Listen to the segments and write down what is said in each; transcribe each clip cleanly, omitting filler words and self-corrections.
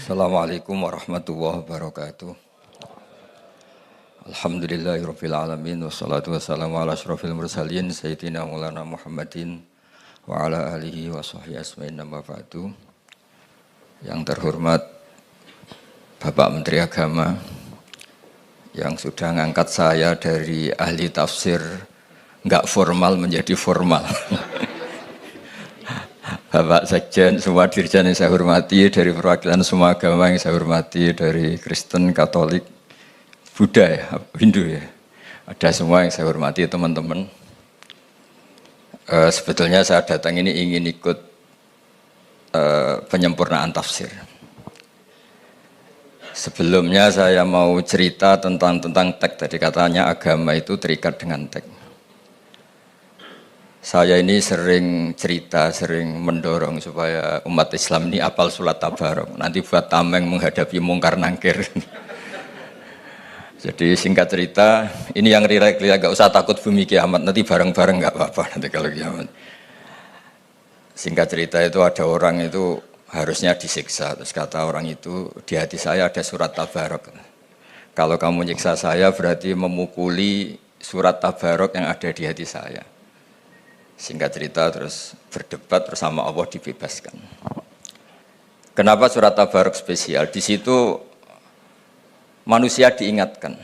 Assalamualaikum warahmatullahi wabarakatuh. Alhamdulillahirabbil alamin wassalatu wassalamu ala asyrofil mursalin sayyidina maulana Muhammadin wa ala alihi wa sahbihi asma'in amma ba'du. Yang terhormat Bapak Menteri Agama yang sudah ngangkat saya dari ahli tafsir enggak formal menjadi formal. Bapak Sekjen, semua dirjen yang saya hormati, dari perwakilan semua agama yang saya hormati, dari Kristen, Katolik, Buddha, ya, Hindu ya, ada semua yang saya hormati teman-teman. Sebetulnya saya datang ini ingin ikut penyempurnaan tafsir. Sebelumnya saya mau cerita tentang teks. Tadi katanya agama itu terikat dengan teks. Saya ini sering cerita, sering mendorong supaya umat Islam ini hafal surat Tabarok. Nanti buat tameng menghadapi mungkar nangkir. Jadi singkat cerita, ini yang rilek-rilek, gak usah takut bumi kiamat. Nanti bareng-bareng gak apa-apa nanti kalau kiamat. Singkat cerita itu ada orang itu harusnya disiksa. Terus kata orang itu, di hati saya ada surat Tabarok. Kalau kamu nyiksa saya berarti memukuli surat Tabarok yang ada di hati saya. Singkat cerita terus berdebat bersama Allah dibebaskan. Kenapa surat Tabarok spesial? Di situ manusia diingatkan.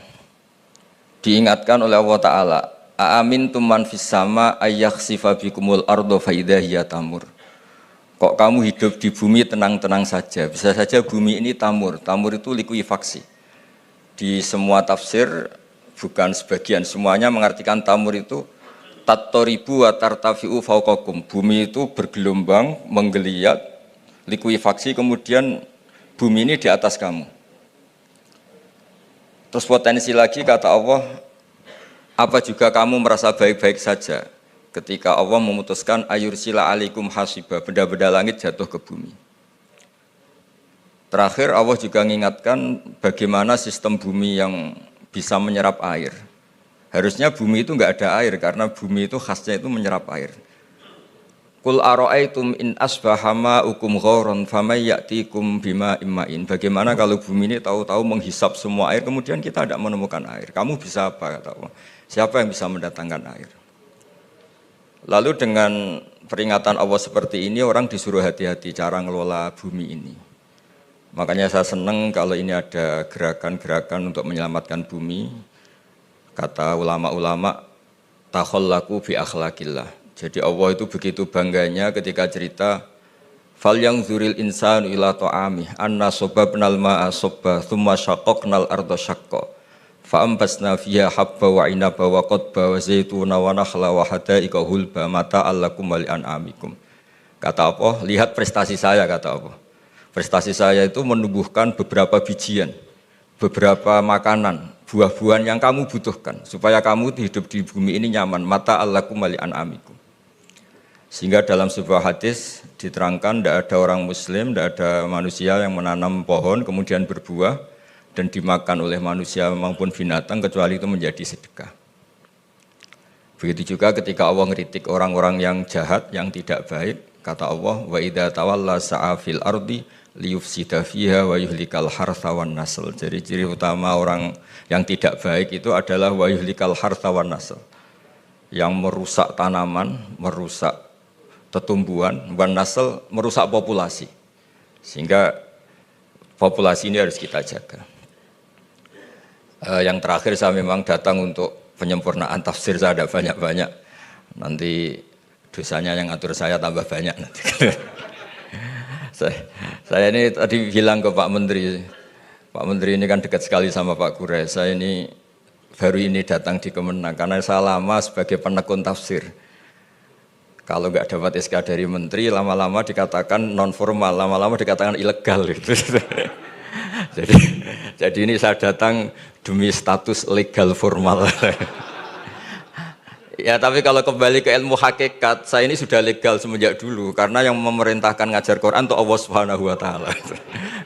Diingatkan oleh Allah Ta'ala. Aamintum man fis sama ayyakhsifa bikumul ardo fa idza hiya tamur. Kok kamu hidup di bumi tenang-tenang saja? Bisa saja bumi ini tamur. Tamur itu likuifaksi. Di semua tafsir, bukan sebagian, semuanya mengartikan tamur itu tattoribu wa tartafi'u fauqakum. Bumi itu bergelombang, menggeliat, likuifaksi, kemudian bumi ini di atas kamu. Terus potensi lagi kata Allah, apa juga kamu merasa baik-baik saja ketika Allah memutuskan ayursila alaikum hasiba, benda-benda langit jatuh ke bumi. Terakhir Allah juga mengingatkan bagaimana sistem bumi yang bisa menyerap air. Harusnya bumi itu enggak ada air karena bumi itu khasnya itu menyerap air. Qul ara'aitum in asbaha ma'ukum ghauran famay ya'tikum bima imma'in. Bagaimana kalau bumi ini tahu-tahu menghisap semua air kemudian kita tidak menemukan air. Kamu bisa apa kata Allah? Siapa yang bisa mendatangkan air? Lalu dengan peringatan Allah seperti ini orang disuruh hati-hati cara ngelola bumi ini. Makanya saya senang kalau ini ada gerakan-gerakan untuk menyelamatkan bumi. Kata ulama-ulama, takhallaku bi akhlaqillah. Jadi Allah itu begitu bangganya ketika cerita fal yang zuril insanu ila ta'amih anna sababnal ma'a sabba thumma syaqqaqnal arda syaqqa fa ambasna fiha habba wa inaba wa qadba wa zaituna wa nakhla wa hada'iqa hulba mata'al lakum wa li'an'amikum. Kata Allah, lihat prestasi saya kata Allah. Prestasi saya itu menumbuhkan beberapa bijian, beberapa makanan, buah-buahan yang kamu butuhkan supaya kamu hidup di bumi ini nyaman. Mata allakum wa li'an'amikum. Sehingga dalam sebuah hadis diterangkan tidak ada orang muslim, tidak ada manusia yang menanam pohon kemudian berbuah dan dimakan oleh manusia maupun binatang kecuali itu menjadi sedekah. Begitu juga ketika Allah ngeritik orang-orang yang jahat, yang tidak baik, kata Allah, wa idza tawalla sa'a fil ardi liyufsida fiha wa yuhlikal hartha wan nasl. Jadi ciri utama orang yang tidak baik itu adalah wa yuhlikal hartha wan nasl. Yang merusak tanaman, merusak tetumbuhan, wan nasl merusak populasi. Sehingga populasi ini harus kita jaga. Yang terakhir saya memang datang untuk penyempurnaan tafsir, saya ada banyak-banyak. Nanti dosanya yang atur saya tambah banyak nanti. Saya ini tadi bilang ke Pak Menteri ini kan dekat sekali sama Pak Gure. Saya ini baru ini datang di Kemenang karena saya lama sebagai penekun tafsir. Kalau nggak dapat SK dari Menteri, lama-lama dikatakan non formal, lama-lama dikatakan ilegal. Gitu. Jadi ini saya datang demi status legal formal. Ya tapi kalau kembali ke ilmu hakikat, saya ini sudah legal semenjak dulu karena yang memerintahkan ngajar Quran itu Allah Subhanahu wa taala.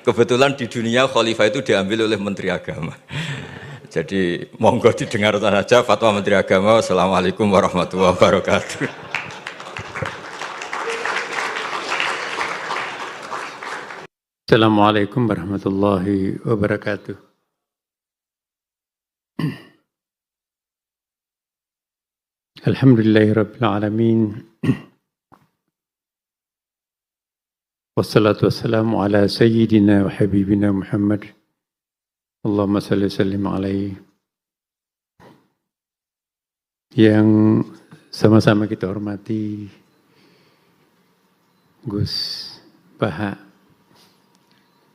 Kebetulan di dunia khalifah itu diambil oleh Menteri Agama. Jadi monggo didengar saja fatwa Menteri Agama. Wassalamualaikum warahmatullahi wabarakatuh. Assalamualaikum warahmatullahi wabarakatuh. Alhamdulillahirabbil alamin. Wassalatu wassalamu ala sayyidina wa habibina Muhammad. Allahumma salli sallim alaihi. Yang sama-sama kita hormati Gus Baha.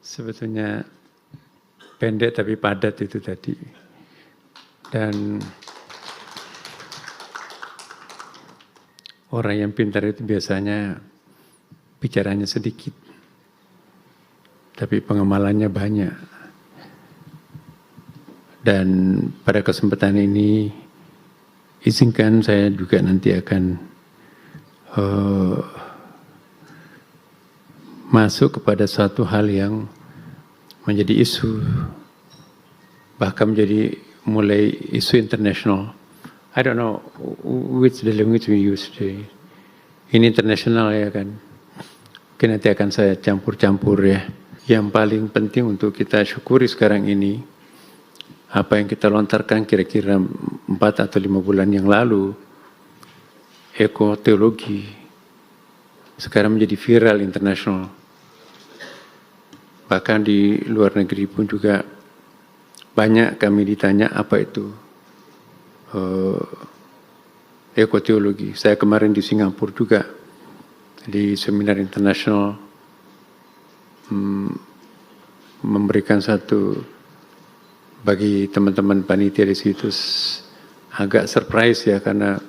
Sebetulnya pendek tapi padat itu tadi. Dan orang yang pintar itu biasanya bicaranya sedikit, tapi pengemalannya banyak. Dan pada kesempatan ini, izinkan saya juga nanti akan masuk kepada suatu hal yang menjadi isu, bahkan menjadi mulai isu internasional. I don't know which the language we use today. Ini internasional ya kan. Mungkin nanti akan saya campur-campur ya. Yang paling penting untuk kita syukuri sekarang ini, apa yang kita lontarkan kira-kira 4 atau 5 bulan yang lalu, ekoteologi, sekarang menjadi viral internasional. Bahkan di luar negeri pun juga banyak kami ditanya apa itu ekoteologi. Saya kemarin di Singapura juga di seminar internasional memberikan satu bagi teman-teman panitia di situ agak surprise ya, karena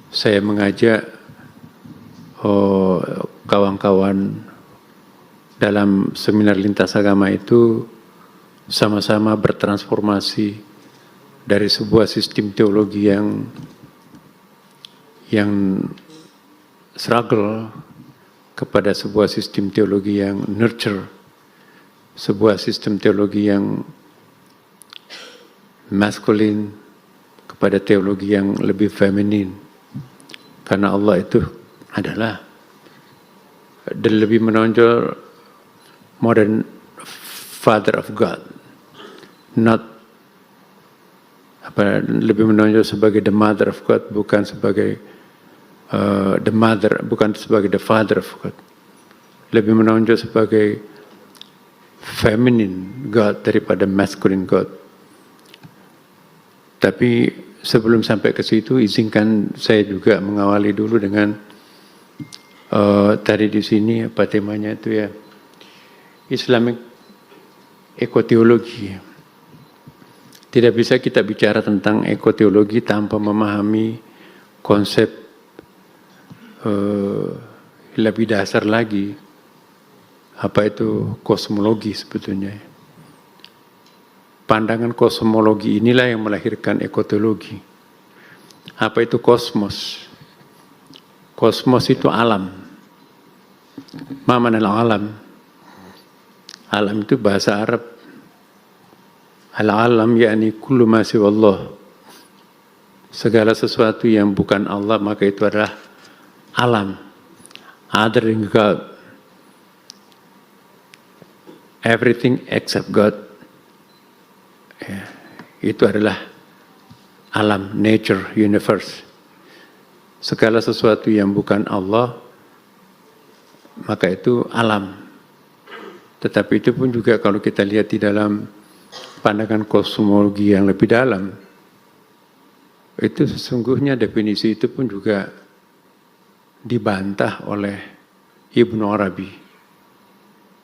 saya mengajak kawan-kawan dalam seminar lintas agama itu sama-sama bertransformasi dari sebuah sistem teologi yang struggle kepada sebuah sistem teologi yang nurture, sebuah sistem teologi yang maskulin kepada teologi yang lebih feminin. Karena Allah itu adalah dan lebih menonjol modern Father of God, not lebih menonjol sebagai the Mother of God, bukan sebagai the Mother, bukan sebagai the Father of God. Lebih menonjol sebagai feminine God daripada masculine God. Tapi sebelum sampai ke situ, izinkan saya juga mengawali dulu dengan tadi di sini apa temanya itu ya, Islamic ekoteologi. Tidak bisa kita bicara tentang ekoteologi tanpa memahami konsep lebih dasar lagi, apa itu kosmologi sebetulnya. Pandangan kosmologi inilah yang melahirkan ekoteologi. Apa itu kosmos? Kosmos itu alam. Ma manal alam? Alam itu bahasa Arab. Al-alam yakni kullu ma siwallah. Segala sesuatu yang bukan Allah maka itu adalah alam. Other than God. Everything except God. Ya, itu adalah alam, nature, universe. Segala sesuatu yang bukan Allah maka itu alam. Tetapi itu pun juga kalau kita lihat di dalam pandangan kosmologi yang lebih dalam, itu sesungguhnya definisi itu pun juga dibantah oleh Ibnu Arabi.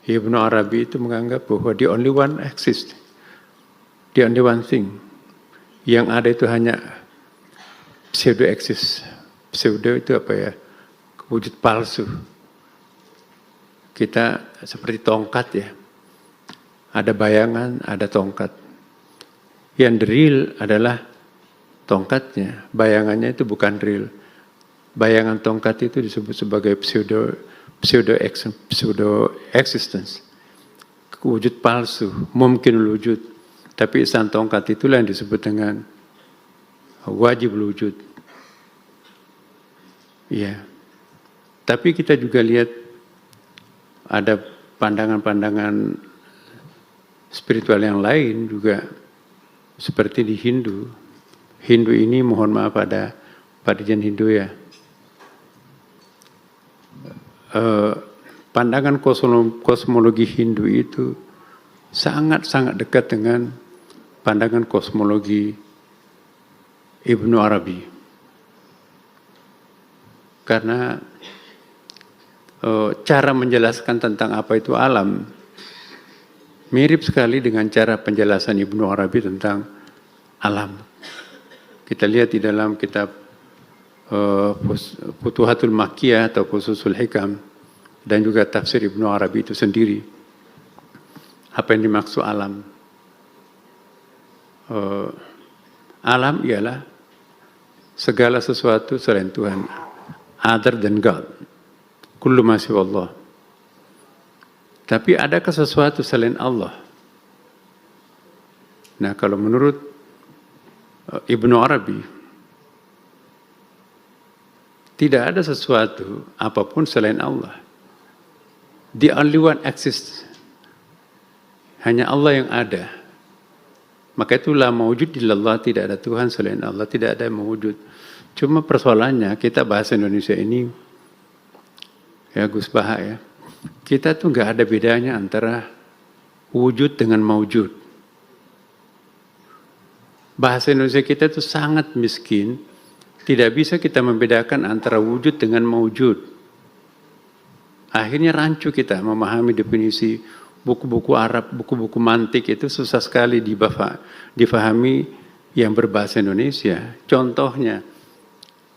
Ibnu Arabi itu menganggap bahwa the only one exists, the only one thing. Yang ada itu hanya pseudo exist. Pseudo itu apa ya? Wujud palsu. Kita seperti tongkat ya. Ada bayangan, ada tongkat. Yang real adalah tongkatnya. Bayangannya itu bukan real. Bayangan tongkat itu disebut sebagai pseudo existence. Wujud palsu, mungkin wujud. Tapi isan tongkat itulah yang disebut dengan wajib wujud. Iya. Tapi kita juga lihat ada pandangan-pandangan spiritual yang lain juga seperti di Hindu. Hindu ini mohon maaf pada Jen Hindu ya. Pandangan kosmologi Hindu itu sangat-sangat dekat dengan pandangan kosmologi Ibnu Arabi. Karena cara menjelaskan tentang apa itu alam mirip sekali dengan cara penjelasan Ibnu Arabi tentang alam. Kita lihat di dalam kitab Futuhatul Makkiyah atau Fususul Hikam dan juga tafsir Ibnu Arabi itu sendiri. Apa yang dimaksud alam? Alam ialah segala sesuatu selain Tuhan, other than God. Kullu ma siwa Allah. Tapi adakah sesuatu selain Allah? Nah, kalau menurut Ibnu Arabi, tidak ada sesuatu apapun selain Allah. The only one exists. Hanya Allah yang ada. Maka itulah mawujud illallah, tidak ada Tuhan selain Allah, tidak ada mawujud. Cuma persoalannya kita bahasa Indonesia ini, ya Gus Baha ya, kita tuh nggak ada bedanya antara wujud dengan mawujud. Bahasa Indonesia kita itu sangat miskin, tidak bisa kita membedakan antara wujud dengan mawujud. Akhirnya rancu kita memahami definisi buku-buku Arab, buku-buku mantik itu susah sekali difahami yang berbahasa Indonesia. Contohnya,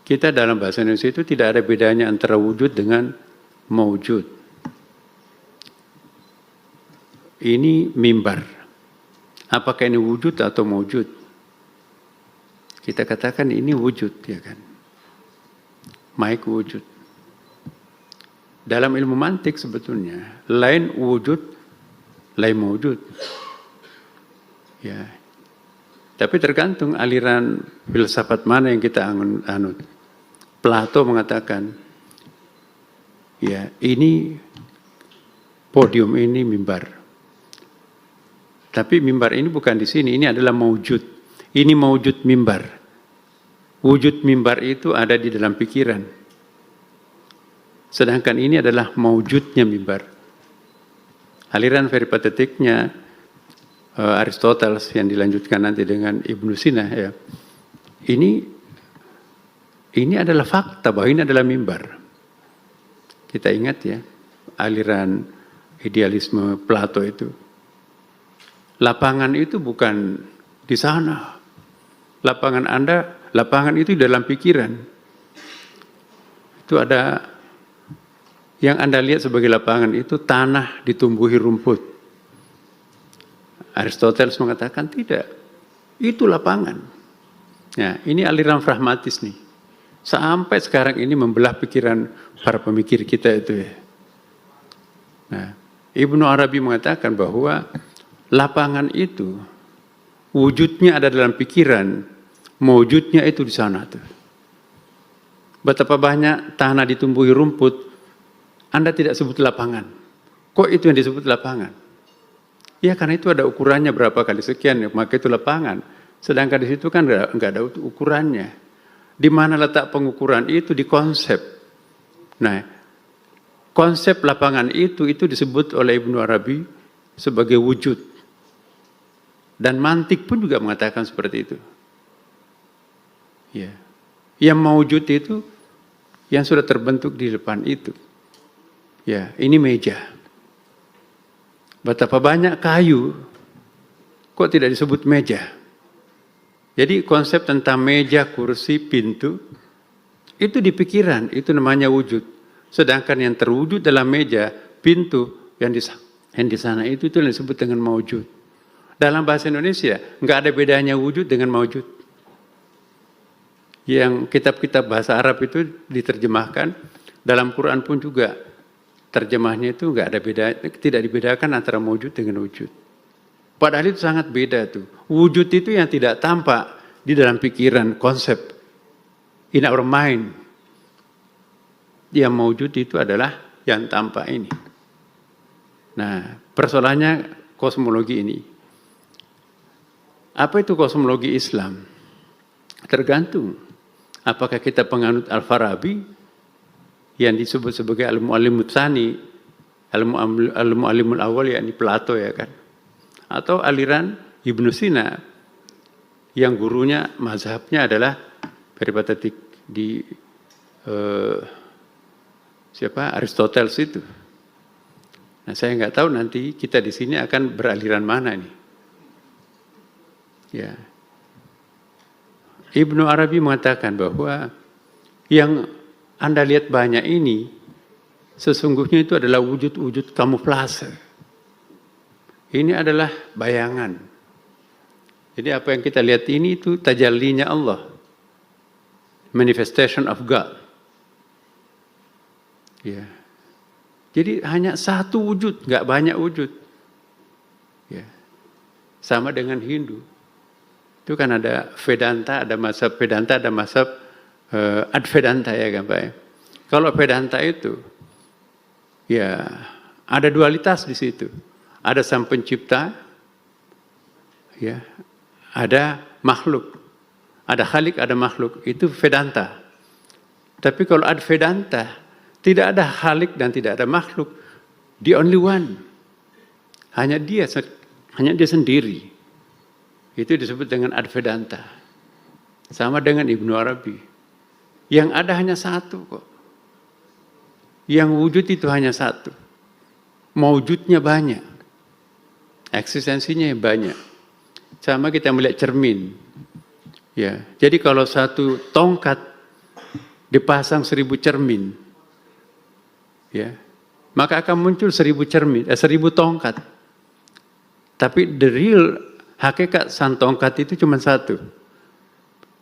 kita dalam bahasa Indonesia itu tidak ada bedanya antara wujud dengan mawujud. Ini mimbar. Apakah ini wujud atau mawujud? Kita katakan ini wujud, ya kan? Maik wujud. Dalam ilmu mantik sebetulnya, lain wujud, lain mawujud. Ya. Tapi tergantung aliran filsafat mana yang kita anut. Plato mengatakan, ya ini podium, ini mimbar. Tapi mimbar ini bukan di sini, ini adalah mawujud. Ini mawujud mimbar. Wujud mimbar itu ada di dalam pikiran. Sedangkan ini adalah mawujudnya mimbar. Aliran peripatetiknya Aristoteles yang dilanjutkan nanti dengan Ibnu Sina ya. Ini adalah fakta bahwa ini adalah mimbar. Kita ingat ya, aliran idealisme Plato itu. Lapangan itu bukan di sana. Lapangan itu dalam pikiran. Itu ada yang Anda lihat sebagai lapangan itu tanah ditumbuhi rumput. Aristoteles mengatakan tidak. Itu lapangan. Ya, ini aliran pragmatis nih. Sampai sekarang ini membelah pikiran para pemikir kita itu ya. Nah, Ibnu Arabi mengatakan bahwa lapangan itu wujudnya ada dalam pikiran, mewujudnya itu di sana tuh. Betapa banyak tanah ditumbuhi rumput, Anda tidak sebut lapangan. Kok itu yang disebut lapangan? Ya karena itu ada ukurannya berapa kali sekian, maka itu lapangan. Sedangkan di situ kan nggak ada ukurannya. Di mana letak pengukuran itu di konsep. Nah, konsep lapangan itu disebut oleh Ibnu Arabi sebagai wujud. Dan mantik pun juga mengatakan seperti itu. Ya. Yang mewujud itu yang sudah terbentuk di depan itu. Ya, ini meja. Betapa banyak kayu, kok tidak disebut meja? Jadi konsep tentang meja, kursi, pintu, itu di pikiran, itu namanya wujud. Sedangkan yang terwujud dalam meja, pintu, yang di sana itu yang disebut dengan mawujud. Dalam bahasa Indonesia, nggak ada bedanya wujud dengan mawujud. Yang kitab-kitab bahasa Arab itu diterjemahkan, dalam Quran pun juga terjemahnya itu nggak ada beda, tidak dibedakan antara mawujud dengan wujud. Padahal itu sangat beda tuh. Wujud itu yang tidak tampak di dalam pikiran, konsep, in our mind. Yang mawujud itu adalah yang tampak ini. Nah, persoalannya kosmologi ini. Apa itu kosmologi Islam? Tergantung. Apakah kita penganut Al-Farabi yang disebut sebagai Al-Mu'allimut Tsani, Al-Mu'allimul Awal, yakni Plato, ya kan? Atau aliran Ibnu Sina yang gurunya mazhabnya adalah peripatetik di Aristoteles itu. Nah, saya nggak tahu nanti kita di sini akan beraliran mana nih. Ya. Ibnu Arabi mengatakan bahwa yang Anda lihat banyak ini sesungguhnya itu adalah wujud-wujud kamuflase. Ini adalah bayangan. Jadi apa yang kita lihat ini itu tajallinya Allah. Manifestation of God. Ya. Jadi hanya satu wujud, nggak banyak wujud. Ya. Sama dengan Hindu. Itu kan ada Vedanta, ada mazhab Vedanta, ada mazhab Advedanta, ya kan Pak. Kalau Vedanta itu, ya ada dualitas di situ. Ada sang pencipta, ya, ada makhluk, ada khalik, ada makhluk. Itu Vedanta. Tapi kalau Advedanta, tidak ada khalik dan tidak ada makhluk. The only one. Hanya dia sendiri. Itu disebut dengan Advedanta. Sama dengan Ibnu Arabi. Yang ada hanya satu kok. Yang wujud itu hanya satu. Maujudnya banyak. Eksistensinya banyak. Sama kita melihat cermin. Ya, jadi kalau satu tongkat dipasang 1000 cermin, ya, maka akan muncul 1000 cermin, 1000 tongkat. Tapi the real hakikat sang tongkat itu cuma satu.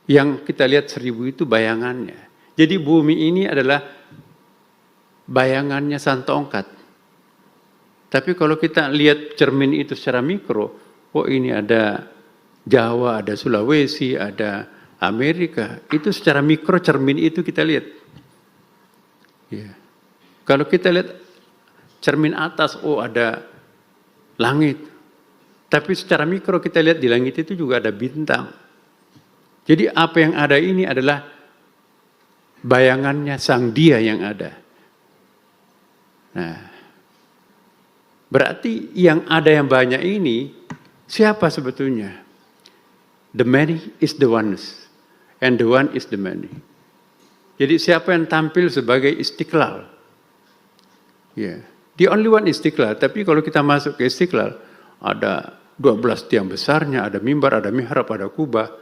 Yang kita lihat 1000 itu bayangannya. Jadi bumi ini adalah bayangannya sang tongkat. Tapi kalau kita lihat cermin itu secara mikro, oh ini ada Jawa, ada Sulawesi, ada Amerika. Itu secara mikro cermin itu kita lihat. Ya. Kalau kita lihat cermin atas, oh ada langit. Tapi secara mikro kita lihat di langit itu juga ada bintang. Jadi apa yang ada ini adalah bayangannya sang dia yang ada. Nah, berarti yang ada yang banyak ini siapa sebetulnya? The many is the oneness, and the one is the many. Jadi siapa yang tampil sebagai Istiqlal? Ya, the only one Istiqlal. Tapi kalau kita masuk ke Istiqlal, ada 12 tiang besarnya, ada mimbar, ada mihrab, ada kubah,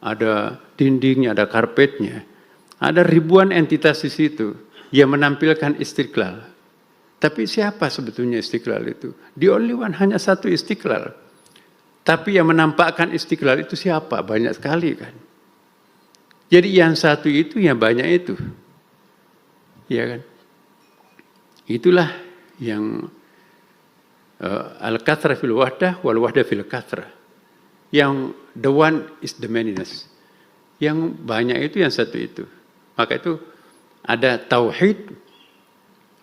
ada dindingnya, ada karpetnya. Ada ribuan entitas di situ yang menampilkan Istiqlal. Tapi siapa sebetulnya Istiqlal itu? The only one, hanya satu Istiqlal. Tapi yang menampakkan Istiqlal itu siapa? Banyak sekali kan. Jadi yang satu itu, yang banyak itu. Ya kan? Itulah yang al-kathra fil wahdah wal wahdah fil kathra. Yang the one is the manyness. Yang banyak itu yang satu itu. Maka itu ada tauhid,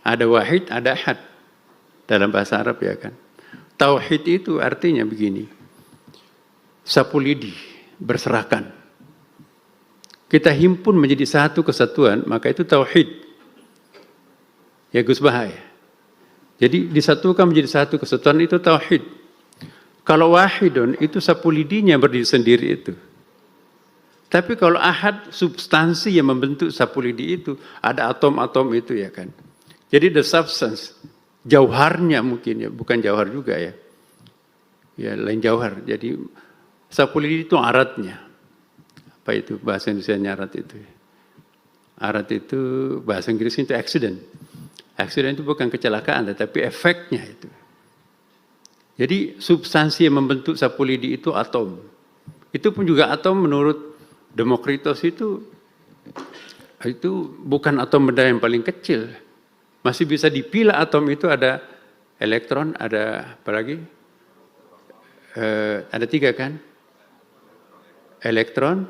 ada wahid, ada ahad. Dalam bahasa Arab, ya kan. Tauhid itu artinya begini. Sapu lidi, berserakan. Kita himpun menjadi satu kesatuan, maka itu tauhid. Ya Gus Bahaya. Jadi disatukan menjadi satu kesatuan itu tauhid. Kalau wahidun itu sapu lidinya berdiri sendiri itu. Tapi kalau ahad, substansi yang membentuk sapu lidi itu, ada atom-atom itu, ya kan. Jadi the substance, jauharnya mungkin, ya, bukan jauhar juga ya. Ya lain jauhar. Jadi sapu lidi itu aratnya. Apa itu bahasa Indonesia arat itu? Arat itu bahasa Inggris itu accident. Accident itu bukan kecelakaan, tetapi efeknya itu. Jadi substansi yang membentuk sapu lidi itu atom. Itu pun juga atom menurut Demokritos itu bukan atom benda yang paling kecil. Masih bisa dipilah atom itu, ada elektron, ada apa lagi? Ada 3 kan? Elektron,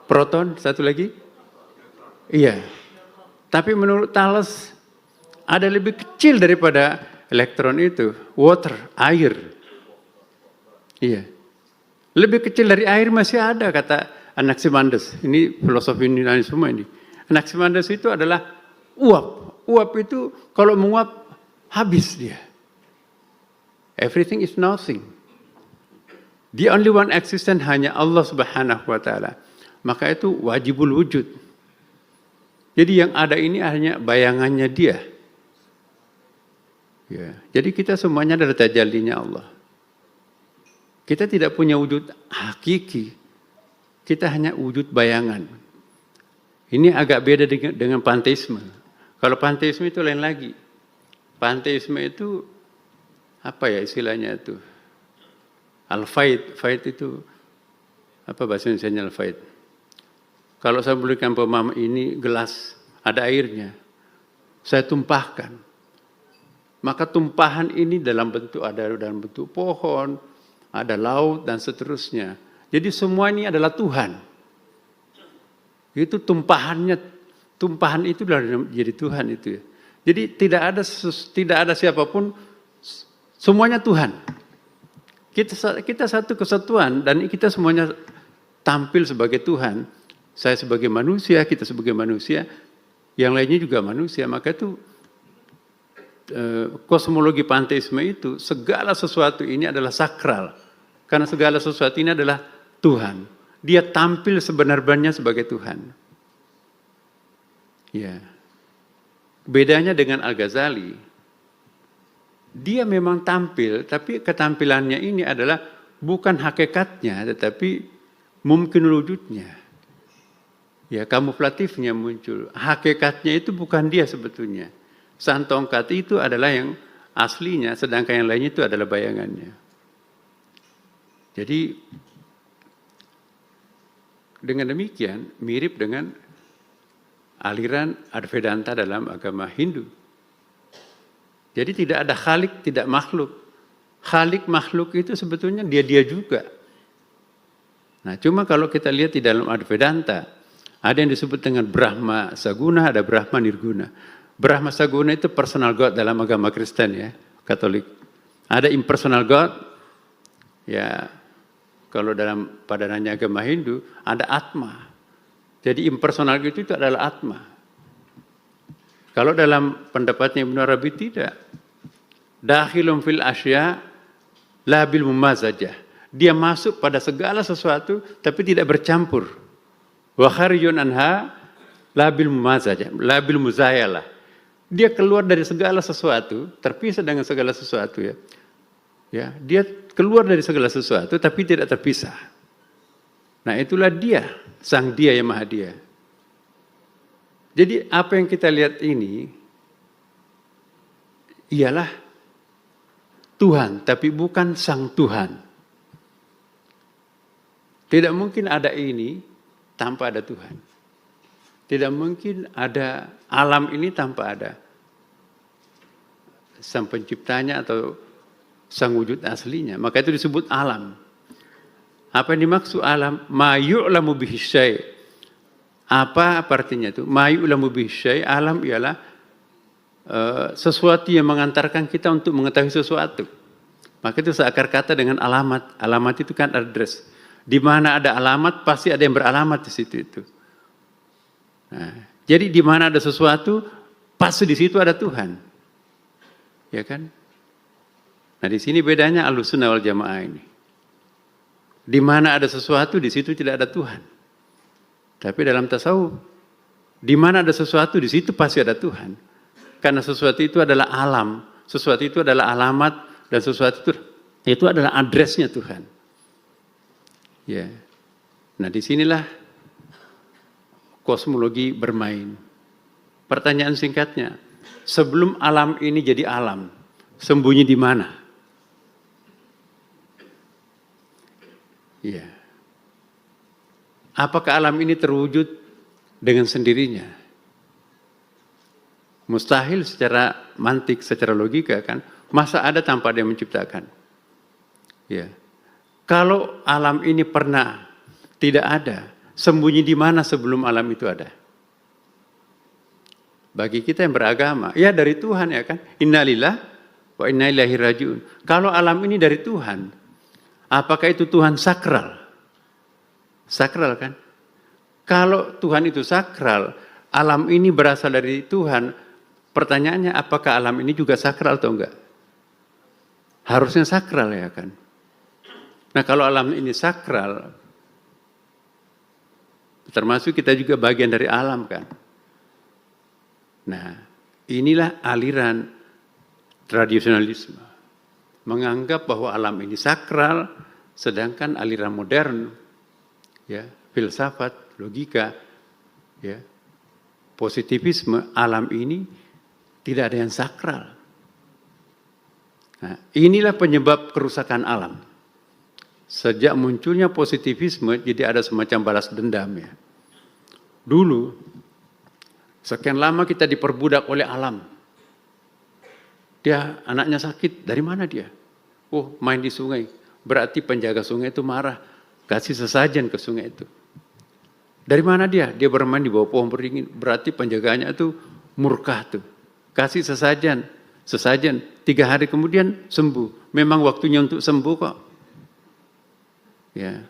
proton, satu lagi? Iya. Tapi menurut Thales ada lebih kecil daripada elektron itu? Water, air. Iya. Lebih kecil dari air masih ada, kata Anaximandes. Ini filosofi Yunani semua ini. Anaximandes itu adalah uap. Uap itu kalau menguap habis dia. Everything is nothing. The only one existent hanya Allah Subhanahu wa taala. Maka itu wajibul wujud. Jadi yang ada ini hanya bayangannya dia. Ya, jadi kita semuanya adalah tajallinya Allah. Kita tidak punya wujud hakiki. Kita hanya wujud bayangan. Ini agak beda dengan panteisme. Kalau panteisme itu lain lagi. Panteisme itu apa ya istilahnya itu? Al-faid. Faid itu apa bahasa Indonesianya al-faid? Kalau saya berikan pemahaman ini gelas, ada airnya. Saya tumpahkan. Maka tumpahan ini dalam bentuk pohon, ada laut dan seterusnya. Jadi semua ini adalah Tuhan. Itu tumpahan itu jadi Tuhan itu. Jadi tidak ada siapapun, semuanya Tuhan. Kita satu kesatuan dan kita semuanya tampil sebagai Tuhan. Saya sebagai manusia, kita sebagai manusia, yang lainnya juga manusia. Maka itu kosmologi panteisme itu segala sesuatu ini adalah sakral. Karena segala sesuatu ini adalah Tuhan. Dia tampil sebenar-benarnya sebagai Tuhan. Ya. Bedanya dengan Al-Ghazali, dia memang tampil, tapi ketampilannya ini adalah bukan hakikatnya, tetapi mungkin wujudnya. Ya, kamuflatifnya muncul. Hakikatnya itu bukan dia sebetulnya. Santongkat itu adalah yang aslinya, sedangkan yang lainnya itu adalah bayangannya. Jadi, dengan demikian, mirip dengan aliran Advedanta dalam agama Hindu. Jadi tidak ada khalik, tidak makhluk. Khalik makhluk itu sebetulnya dia juga. Nah, cuma kalau kita lihat di dalam Advedanta, ada yang disebut dengan Brahma Saguna, ada Brahma Nirguna. Brahma Saguna itu personal God dalam agama Kristen ya, Katolik. Ada impersonal God, ya kalau dalam padanannya agama Hindu, ada Atma. Jadi impersonal itu adalah Atma. Kalau dalam pendapatnya Ibnu Arabi tidak. Dakhilum fil asya la bil mumazajah. Dia masuk pada segala sesuatu tapi tidak bercampur. Wa kharijun anha la bil mumazajah, la bil muzayalah. Dia keluar dari segala sesuatu, terpisah dengan segala sesuatu ya. Ya, dia keluar dari segala sesuatu tapi tidak terpisah. Nah, itulah dia, sang dia yang maha dia. Jadi apa yang kita lihat ini ialah Tuhan, tapi bukan sang Tuhan. Tidak mungkin ada ini tanpa ada Tuhan. Tidak mungkin ada alam ini tanpa ada sang penciptanya atau sang wujud aslinya. Maka itu disebut alam. Apa yang dimaksud alam? Ma yu'lamu bihi syai'. Apa artinya itu? Ma yu'lamu bihi syai', alam ialah sesuatu yang mengantarkan kita untuk mengetahui sesuatu. Maka itu seakar kata dengan alamat. Alamat itu kan address. Di mana ada alamat pasti ada yang beralamat di situ itu. Nah, jadi di mana ada sesuatu pasti di situ ada Tuhan. Ya kan? Nah, di sini bedanya Ahlussunnah wal Jamaah ini. Di mana ada sesuatu, di situ tidak ada Tuhan. Tapi dalam tasawuf, di mana ada sesuatu, di situ pasti ada Tuhan. Karena sesuatu itu adalah alam, sesuatu itu adalah alamat, dan sesuatu itu adalah addressnya Tuhan. Ya. Nah, disinilah kosmologi bermain. Pertanyaan singkatnya, sebelum alam ini jadi alam, sembunyi di mana? Ya. Apakah alam ini terwujud dengan sendirinya? Mustahil secara mantik, secara logika kan. Masa ada tanpa dia menciptakan? Ya. Kalau alam ini pernah tidak ada, sembunyi di mana sebelum alam itu ada? Bagi kita yang beragama, ya dari Tuhan ya kan. Innalillah wa inna ilaihi raji'un. Kalau alam ini dari Tuhan, apakah itu Tuhan sakral? Sakral kan? Kalau Tuhan itu sakral, alam ini berasal dari Tuhan, pertanyaannya apakah alam ini juga sakral atau enggak? Harusnya sakral ya kan? Nah kalau alam ini sakral, termasuk kita juga bagian dari alam kan? Nah inilah aliran tradisionalisme. Menganggap bahwa alam ini sakral, sedangkan aliran modern, ya, filsafat, logika, ya, positivisme, alam ini tidak ada yang sakral. Nah, inilah penyebab kerusakan alam. Sejak munculnya positivisme, jadi ada semacam balas dendam ya. Dulu, sekian lama kita diperbudak oleh alam. Dia anaknya sakit, dari mana dia? Oh, main di sungai. Berarti penjaga sungai itu marah, kasih sesajen ke sungai itu. Dari mana dia? Dia bermain di bawah pohon beringin. Berarti penjaganya itu murka tuh. Kasih sesajen. 3 hari kemudian sembuh. Memang waktunya untuk sembuh kok. Ya.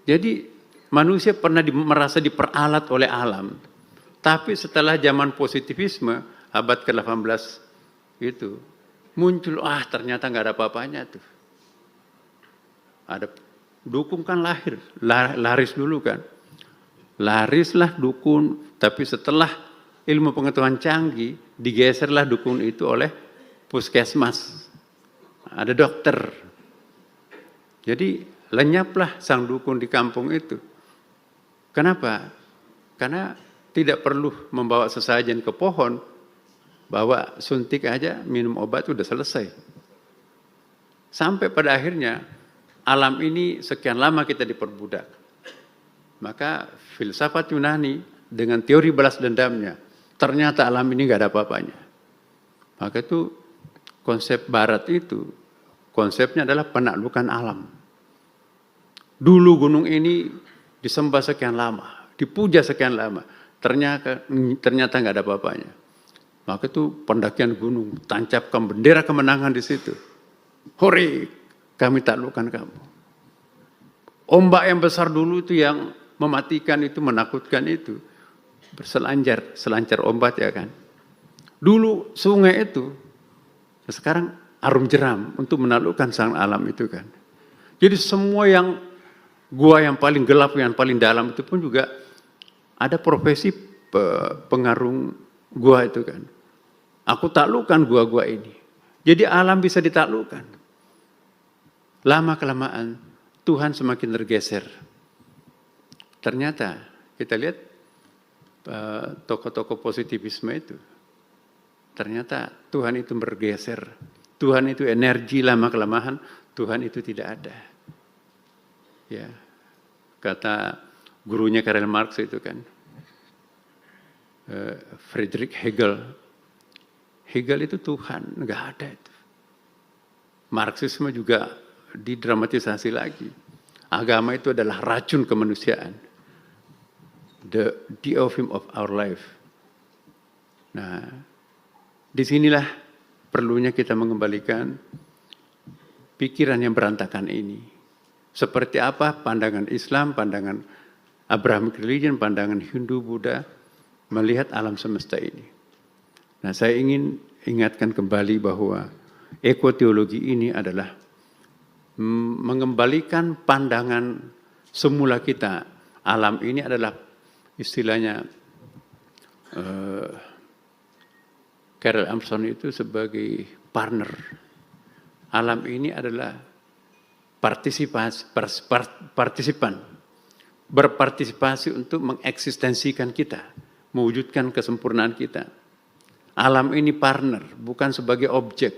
Jadi manusia pernah merasa diperalat oleh alam. Tapi setelah zaman positivisme, abad ke-18 itu, muncul, ternyata nggak ada apa-apanya tuh. Ada dukun kan laris dulu kan. Larislah dukun, tapi setelah ilmu pengetahuan canggih, digeserlah dukun itu oleh puskesmas. Ada dokter. Jadi lenyaplah sang dukun di kampung itu. Kenapa? Karena tidak perlu membawa sesajen ke pohon, bawa suntik aja, minum obat udah selesai. Sampai pada akhirnya alam ini sekian lama kita diperbudak. Maka filsafat Yunani dengan teori balas dendamnya, ternyata alam ini nggak ada apa-apanya. Maka itu konsep Barat itu, konsepnya adalah penaklukan alam. Dulu gunung ini disembah sekian lama, dipuja sekian lama, ternyata nggak ada apa-apanya. Maka itu pendakian gunung, tancapkan bendera kemenangan di situ. Hore, kami taklukkan kamu. Ombak yang besar dulu itu yang mematikan itu, menakutkan itu. Selancar ombak ya kan. Dulu sungai itu, sekarang arum jeram untuk menaklukkan sang alam itu kan. Jadi semua yang gua yang paling gelap, yang paling dalam itu pun juga ada profesi pengarung gua itu kan. Aku taklukkan gua-gua ini. Jadi alam bisa ditaklukkan. Lama-kelamaan Tuhan semakin tergeser. Ternyata kita lihat tokoh-tokoh positivisme itu. Ternyata Tuhan itu bergeser. Tuhan itu energi, lama-kelamaan Tuhan itu tidak ada. Ya, kata gurunya Karl Marx itu kan, Friedrich Hegel. Hegel itu Tuhan, nggak ada itu. Marxisme juga didramatisasi lagi. Agama itu adalah racun kemanusiaan. The opium of our life. Nah, disinilah perlunya kita mengembalikan pikiran yang berantakan ini. Seperti apa pandangan Islam, pandangan Abrahamic religion, pandangan Hindu, Buddha melihat alam semesta ini. Nah, saya ingin ingatkan kembali bahwa ekoteologi ini adalah mengembalikan pandangan semula kita. Alam ini adalah istilahnya Carol Armstrong itu sebagai partner. Alam ini adalah partisipan, berpartisipasi untuk mengeksistensikan kita, mewujudkan kesempurnaan kita. Alam ini partner, bukan sebagai objek.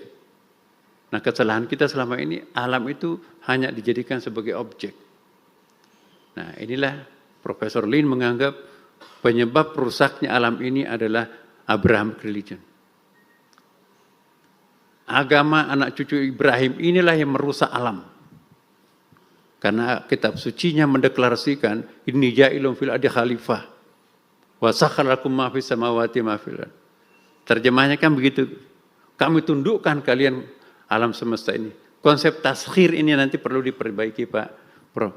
Nah, kesalahan kita selama ini, alam itu hanya dijadikan sebagai objek. Nah, inilah Profesor Lin menganggap penyebab rusaknya alam ini adalah Abrahamic religion. Agama anak cucu Ibrahim inilah yang merusak alam. Karena kitab sucinya mendeklarasikan, inni ja'ilun fil ardi khalifah wa sakhkhara lakum ma fis samawati ma fil ardh. Terjemahnya kan begitu. Kami tundukkan kalian alam semesta ini. Konsep taskhir ini nanti perlu diperbaiki Pak Prof.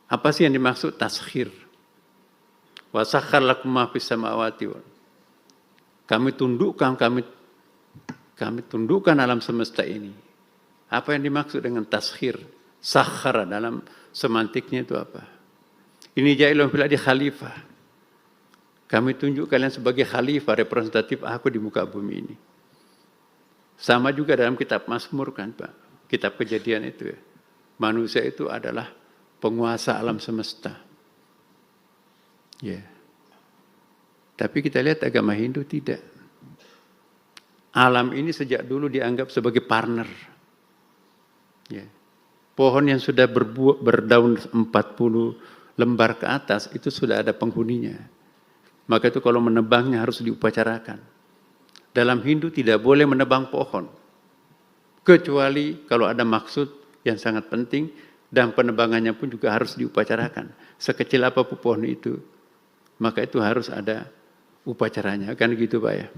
Apa sih yang dimaksud taskhir? Wa sakhkhar lakum ma fis samawati wal. Kami tundukkan alam semesta ini. Apa yang dimaksud dengan taskhir? Sakhara dalam semantiknya itu apa? Ini ja'ilun fil ardi khalifah. Kami tunjuk kalian sebagai khalifah representatif aku di muka bumi ini. Sama juga dalam kitab Mazmur kan Pak. Kitab Kejadian itu ya. Manusia itu adalah penguasa alam semesta. Ya. Tapi kita lihat agama Hindu tidak. Alam ini sejak dulu dianggap sebagai partner. Ya. Pohon yang sudah berdaun 40 lembar ke atas itu sudah ada penghuninya. Maka itu kalau menebangnya harus diupacarakan. Dalam Hindu tidak boleh menebang pohon. Kecuali kalau ada maksud yang sangat penting dan penebangannya pun juga harus diupacarakan. Sekecil apapun pohon itu, maka itu harus ada upacaranya. Kan gitu Pak ya.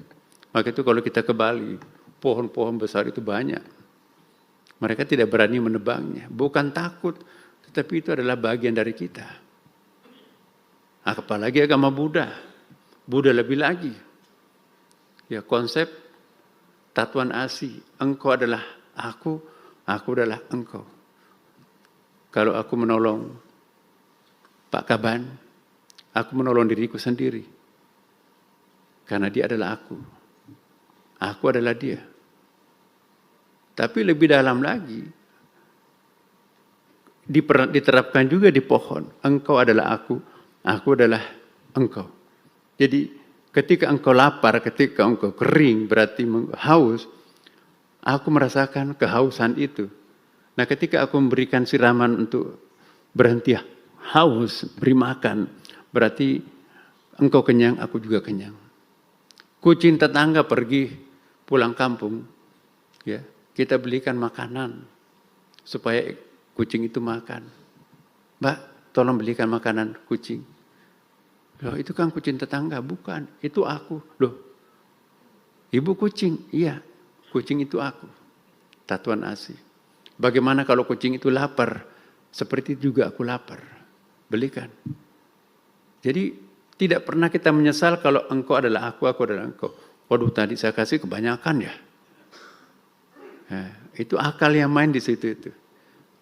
Maka itu kalau kita ke Bali, pohon-pohon besar itu banyak. Mereka tidak berani menebangnya. Bukan takut, tetapi itu adalah bagian dari kita. Apalagi agama Buddha. Buddha lebih lagi. Ya konsep tatuan asi. Engkau adalah aku adalah engkau. Kalau aku menolong Pak Kaban, aku menolong diriku sendiri. Karena dia adalah aku. Aku adalah dia. Tapi lebih dalam lagi, diterapkan juga di pohon. Engkau adalah aku adalah engkau. Jadi ketika engkau lapar, ketika engkau kering, berarti haus, aku merasakan kehausan itu. Nah ketika aku memberikan siraman untuk berhenti haus, beri makan, berarti engkau kenyang, aku juga kenyang. Kucing tetangga pergi pulang kampung, ya. Kita belikan makanan supaya kucing itu makan. Mbak, tolong belikan makanan kucing. Loh, itu kan kucing tetangga, bukan. Itu aku. Loh, ibu kucing, iya. Kucing itu aku. Tatuan asi. Bagaimana kalau kucing itu lapar? Seperti juga aku lapar. Belikan. Jadi tidak pernah kita menyesal kalau engkau adalah aku adalah engkau. Waduh, tadi saya kasih kebanyakan ya. Nah, itu akal yang main di situ itu.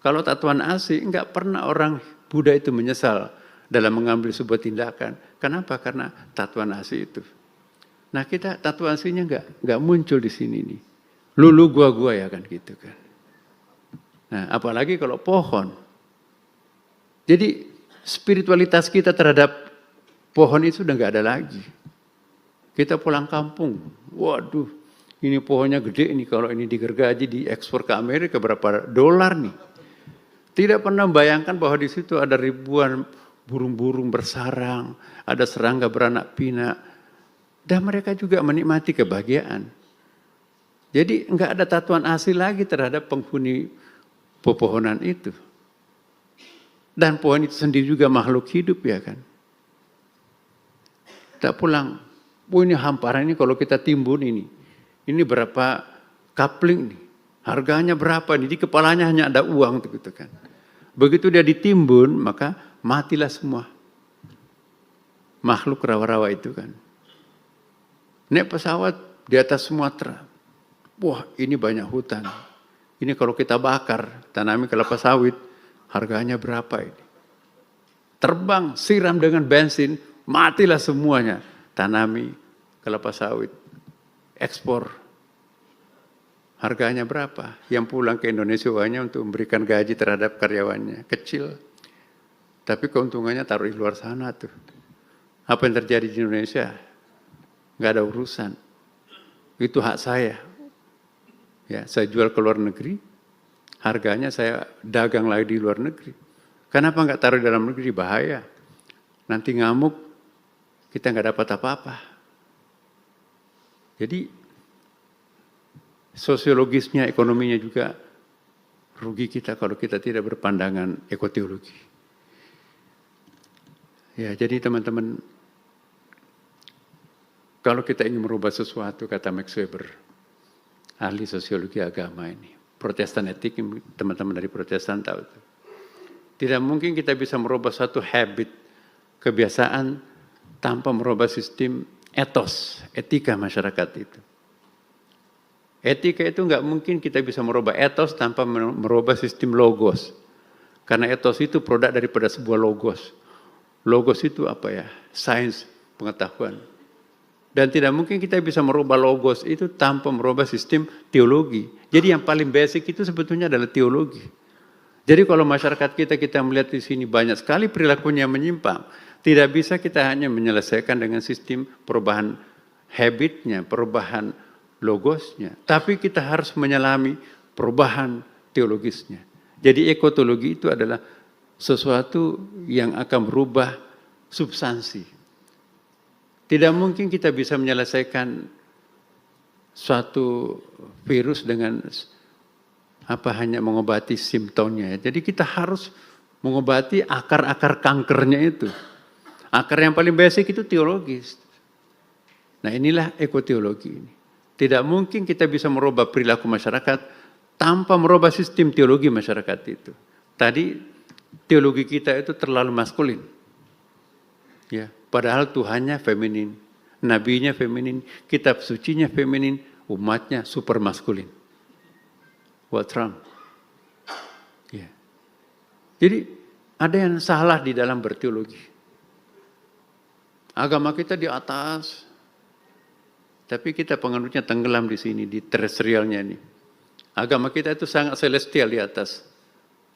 Kalau tatuan asi, enggak pernah orang Buddha itu menyesal dalam mengambil sebuah tindakan. Kenapa? Karena tatuan asi itu. Nah kita tatuan asinya enggak muncul di sini nih. Lulu gua ya kan gitu kan. Nah apalagi kalau pohon. Jadi spiritualitas kita terhadap pohon itu udah enggak ada lagi. Kita pulang kampung, waduh. Ini pohonnya gede ini, kalau ini digergaji, diekspor ke Amerika berapa dolar nih. Tidak pernah membayangkan bahwa di situ ada ribuan burung-burung bersarang, ada serangga beranak pinak. Dan mereka juga menikmati kebahagiaan. Jadi enggak ada tatuan asli lagi terhadap penghuni pepohonan itu. Dan pohon itu sendiri juga makhluk hidup ya kan. Tak pulang, ini hamparan ini kalau kita timbun ini berapa kapling nih, harganya berapa nih, di kepalanya hanya ada uang gitu kan. Begitu dia ditimbun, maka matilah semua makhluk rawa-rawa itu kan. Naik pesawat di atas Sumatera, wah ini banyak hutan. Ini kalau kita bakar, tanami kelapa sawit, harganya berapa ini. Terbang, siram dengan bensin, matilah semuanya. Tanami kelapa sawit, ekspor. Harganya berapa? Yang pulang ke Indonesia hanya untuk memberikan gaji terhadap karyawannya. Kecil. Tapi keuntungannya taruh di luar sana tuh. Apa yang terjadi di Indonesia? Nggak ada urusan. Itu hak saya. Ya, saya jual ke luar negeri. Harganya saya dagang lagi di luar negeri. Kenapa nggak taruh di dalam negeri? Bahaya. Nanti ngamuk, kita nggak dapat apa-apa. Jadi sosiologisnya, ekonominya juga rugi kita kalau kita tidak berpandangan ekoteologi. Ya, jadi teman-teman, Kalau kita ingin merubah sesuatu, kata Max Weber, ahli sosiologi agama ini, Protestan etik, teman-teman dari Protestan tahu itu. Tidak mungkin kita bisa merubah satu habit, kebiasaan, tanpa merubah sistem etos, etika masyarakat itu. Etika itu nggak mungkin kita bisa merubah etos tanpa merubah sistem logos. Karena etos itu produk daripada sebuah logos. Logos itu apa ya? Sains, pengetahuan. Dan tidak mungkin kita bisa merubah logos itu tanpa merubah sistem teologi. Jadi yang paling basic itu sebetulnya adalah teologi. Jadi kalau masyarakat kita melihat di sini banyak sekali perilakunya menyimpang, tidak bisa kita hanya menyelesaikan dengan sistem perubahan habitnya, perubahan logosnya. Tapi kita harus menyelami perubahan teologisnya. Jadi ekotologi itu adalah sesuatu yang akan berubah substansi. Tidak mungkin kita bisa menyelesaikan suatu virus dengan hanya mengobati simptomnya. Jadi kita harus mengobati akar-akar kankernya itu. Akar yang paling basic itu teologis. Nah inilah ekoteologi ini. Tidak mungkin kita bisa merubah perilaku masyarakat tanpa merubah sistem teologi masyarakat itu. Tadi teologi kita itu terlalu maskulin. Ya, padahal Tuhannya feminin, nabinya feminin, kitab sucinya feminin, umatnya super maskulin. What's wrong? Ya. Jadi ada yang salah di dalam berteologi. Agama kita di atas, tapi kita penganutnya tenggelam di sini, di terestrialnya ini. Agama kita itu sangat celestial di atas,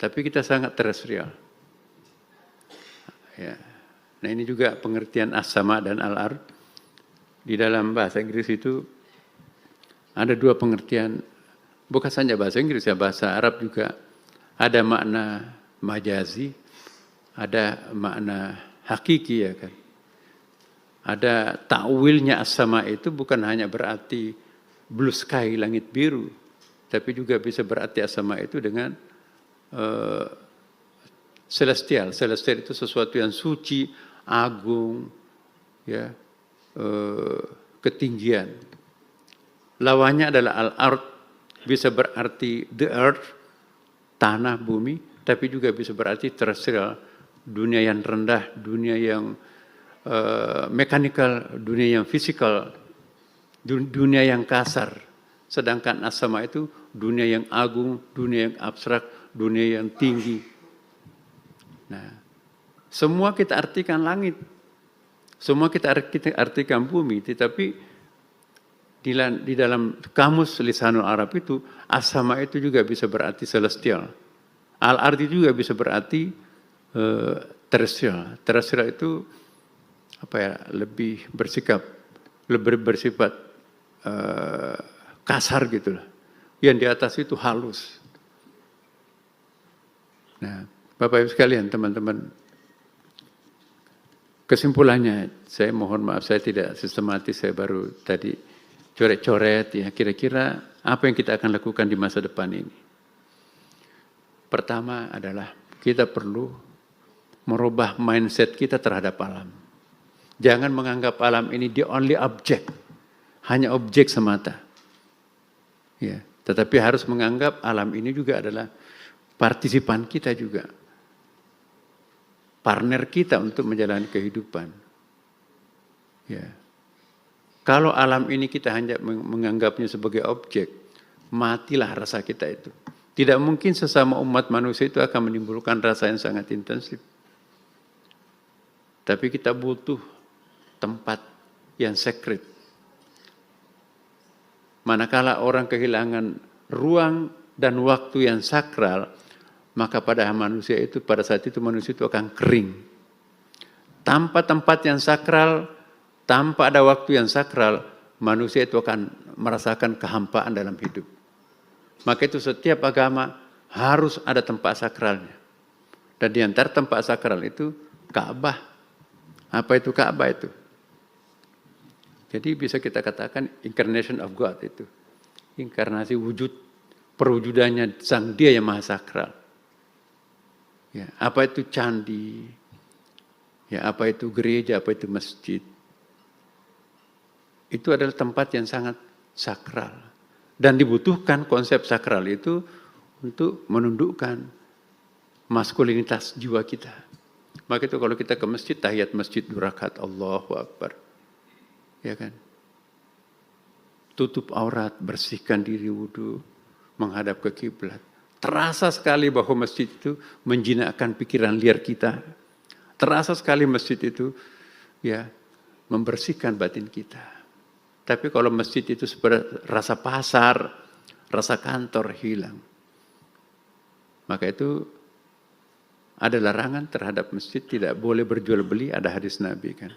tapi kita sangat terestrial. Ya. Nah ini juga pengertian as-sama dan al-ard. Di dalam bahasa Inggris itu ada dua pengertian, bukan saja bahasa Inggris ya, bahasa Arab juga ada makna majazi, ada makna hakiki ya kan. Ada takwilnya as-sama itu bukan hanya berarti blue sky, langit biru, tapi juga bisa berarti as-sama itu dengan celestial. Celestial itu sesuatu yang suci, agung, ya, ketinggian. Lawannya adalah al-ard, bisa berarti the earth, tanah, bumi, tapi juga bisa berarti terrestrial, dunia yang rendah, dunia yang mekanikal, dunia yang fisikal, dunia yang kasar. Sedangkan as-sama itu dunia yang agung, dunia yang abstrak, dunia yang tinggi. Nah, semua kita artikan langit, semua kita artikan bumi, tetapi di dalam kamus lisanul Arab itu as-sama itu juga bisa berarti celestial. Al-ard itu juga bisa berarti terrestrial. Terrestrial itu lebih bersifat kasar gitulah. Yang di atas itu halus. Nah, Bapak Ibu sekalian, teman-teman, kesimpulannya, saya mohon maaf saya tidak sistematis, saya baru tadi coret-coret ya, kira-kira apa yang kita akan lakukan di masa depan ini. Pertama adalah kita perlu merubah mindset kita terhadap alam. Jangan menganggap alam ini the only object, hanya objek semata. Ya, tetapi harus menganggap alam ini juga adalah partisipan kita juga. Partner kita untuk menjalani kehidupan. Ya. Kalau alam ini kita hanya menganggapnya sebagai objek, matilah rasa kita itu. Tidak mungkin sesama umat manusia itu akan menimbulkan rasa yang sangat intensif. Tapi kita butuh tempat yang sacred. Manakala orang kehilangan ruang dan waktu yang sakral, maka pada saat itu manusia itu akan kering. Tanpa tempat yang sakral, tanpa ada waktu yang sakral, manusia itu akan merasakan kehampaan dalam hidup. Maka itu setiap agama harus ada tempat sakralnya. Dan di antara tempat sakral itu Ka'bah. Apa itu Ka'bah itu? Jadi bisa kita katakan incarnation of God itu. Inkarnasi wujud, perwujudannya Sang Dia yang Maha Sakral. Ya, apa itu candi? Ya, apa itu gereja, apa itu masjid? itu adalah tempat yang sangat sakral. Dan dibutuhkan konsep sakral itu untuk menundukkan maskulinitas jiwa kita. Maka itu kalau kita ke masjid, tahiyat masjid 2 rakaat, Allahu Akbar. Ya kan? Tutup aurat, bersihkan diri wudu, menghadap ke kiblat. Terasa sekali bahwa masjid itu menjinakkan pikiran liar kita. Terasa sekali masjid itu ya membersihkan batin kita. Tapi kalau masjid itu seperti rasa pasar, rasa kantor hilang. Maka itu ada larangan terhadap masjid, tidak boleh berjual beli, ada hadis Nabi kan.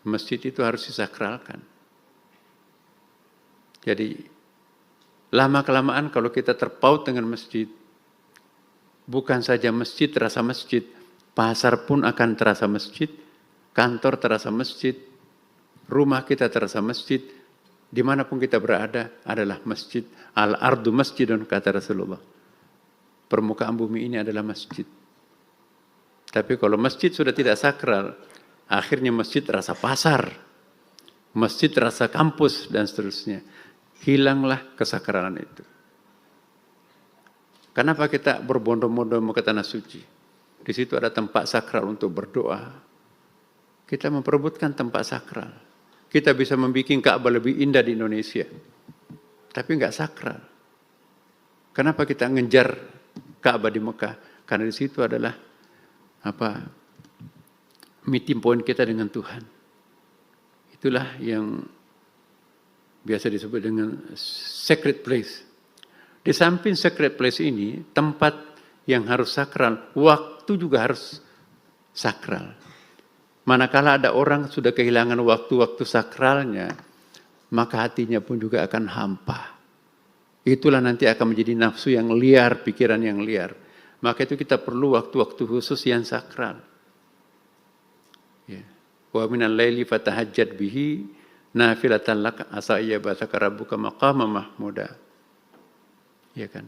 Masjid itu harus disakralkan. Jadi lama-kelamaan kalau kita terpaut dengan masjid, bukan saja masjid terasa masjid, pasar pun akan terasa masjid, kantor terasa masjid, rumah kita terasa masjid, dimanapun kita berada adalah masjid. Al-ardu masjidun, kata Rasulullah. Permukaan bumi ini adalah masjid. Tapi kalau masjid sudah tidak sakral, akhirnya masjid rasa pasar, masjid rasa kampus, dan seterusnya. Hilanglah kesakralan itu. Kenapa kita berbondong-bondong ke tanah suci? Di situ ada tempat sakral untuk berdoa. Kita memperebutkan tempat sakral. Kita bisa membuat Ka'bah lebih indah di Indonesia, tapi enggak sakral. Kenapa kita ngejar Ka'bah di Mekah? Karena di situ adalah meeting point kita dengan Tuhan. Itulah yang biasa disebut dengan sacred place. Di samping sacred place ini, tempat yang harus sakral, waktu juga harus sakral. Manakala ada orang sudah kehilangan waktu-waktu sakralnya, maka hatinya pun juga akan hampa. Itulah nanti akan menjadi nafsu yang liar, pikiran yang liar. Maka itu kita perlu waktu-waktu khusus yang sakral. Ya. Wa minal laili fatahajjad bihi nafilatan lak asa iyyabaka rabbuka maqama mahmuda. Ya kan?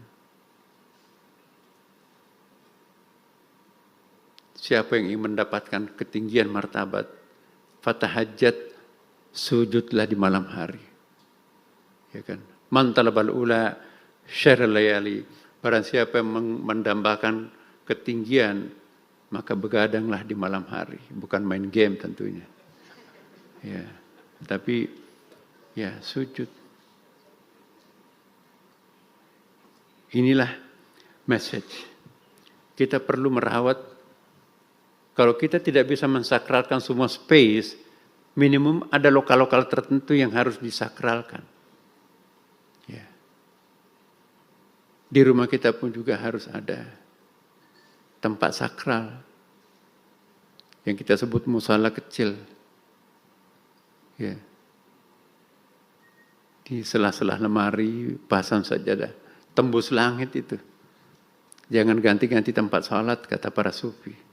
Siapa yang ingin mendapatkan ketinggian martabat, fatahajjat, sujudlah di malam hari. Ya kan? Man talabal ula syarrul layali. Barang siapa yang mendambakan ketinggian, maka begadanglah di malam hari, bukan main game tentunya. Ya. Tapi ya sujud. Inilah message. Kita perlu merawat. Kalau kita tidak bisa mensakralkan semua space, minimum ada lokal-lokal tertentu yang harus disakralkan. Ya. Di rumah kita pun juga harus ada tempat sakral yang kita sebut musala kecil. Ya. Di sela-sela lemari pasang sajadah, tembus langit itu. Jangan ganti-ganti tempat salat, kata para sufi.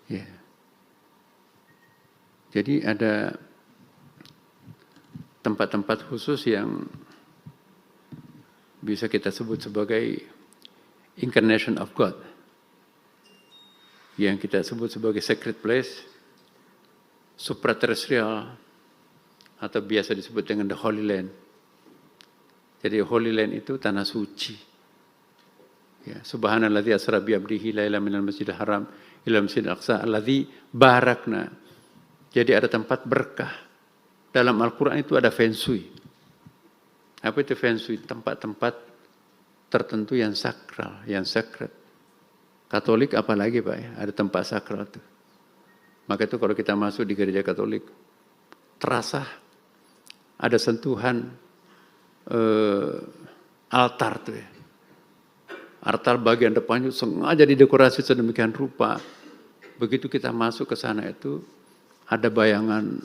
Ya. Jadi ada tempat-tempat khusus yang bisa kita sebut sebagai incarnation of God, yang kita sebut sebagai sacred place, supraterrestrial, atau biasa disebut dengan the Holy Land. Jadi Holy Land itu tanah suci. Ya, subhanalladzi asra bi 'abdihi lailan minal masjidil haram ila masjidil aqsa alladzi barakna. Jadi ada tempat berkah. Dalam Al-Qur'an itu ada feng shui. Apa itu feng shui? Tempat-tempat tertentu yang sakral, yang sacred. Katolik apalagi Pak ya, ada tempat sakral itu. Maka itu kalau kita masuk di gereja Katolik, terasa ada sentuhan altar tuh ya. Altar bagian depannya sengaja didekorasi sedemikian rupa. Begitu kita masuk ke sana itu ada bayangan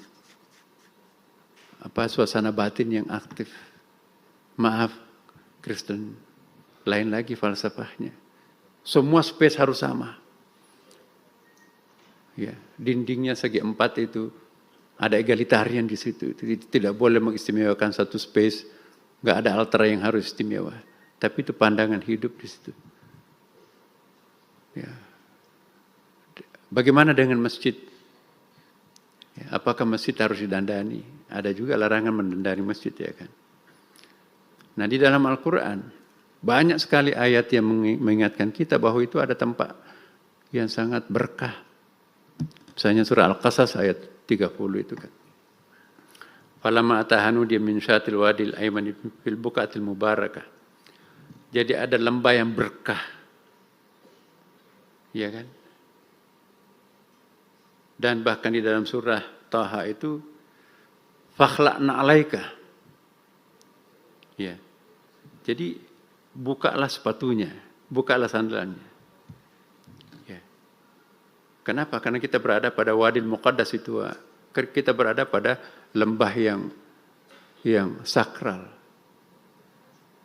suasana batin yang aktif. Maaf, Kristen, lain lagi falsafahnya. Semua space harus sama. Ya, dindingnya segi 4 itu ada egalitarian di situ. Tidak boleh mengistimewakan satu space, nggak ada altar yang harus istimewa. Tapi itu pandangan hidup di situ. Ya. Bagaimana dengan masjid? Ya, apakah masjid harus didandani? Ada juga larangan mendandani masjid, ya kan? Nah, di dalam Al-Quran banyak sekali ayat yang mengingatkan kita bahwa itu ada tempat yang sangat berkah. Misalnya surah Al-Qasas ayat 30 itu kan. Falamma atahanu dia min syatil wadil aymani fil buqatil mubarakah. Jadi ada lembah yang berkah. Ya kan? Dan bahkan di dalam surah Taha itu fakhla'na alaika. Ya. Jadi bukalah sepatunya, bukalah sandalannya. Ya. Kenapa? Karena kita berada pada Wadil Muqaddas itu, kita berada pada lembah yang sakral.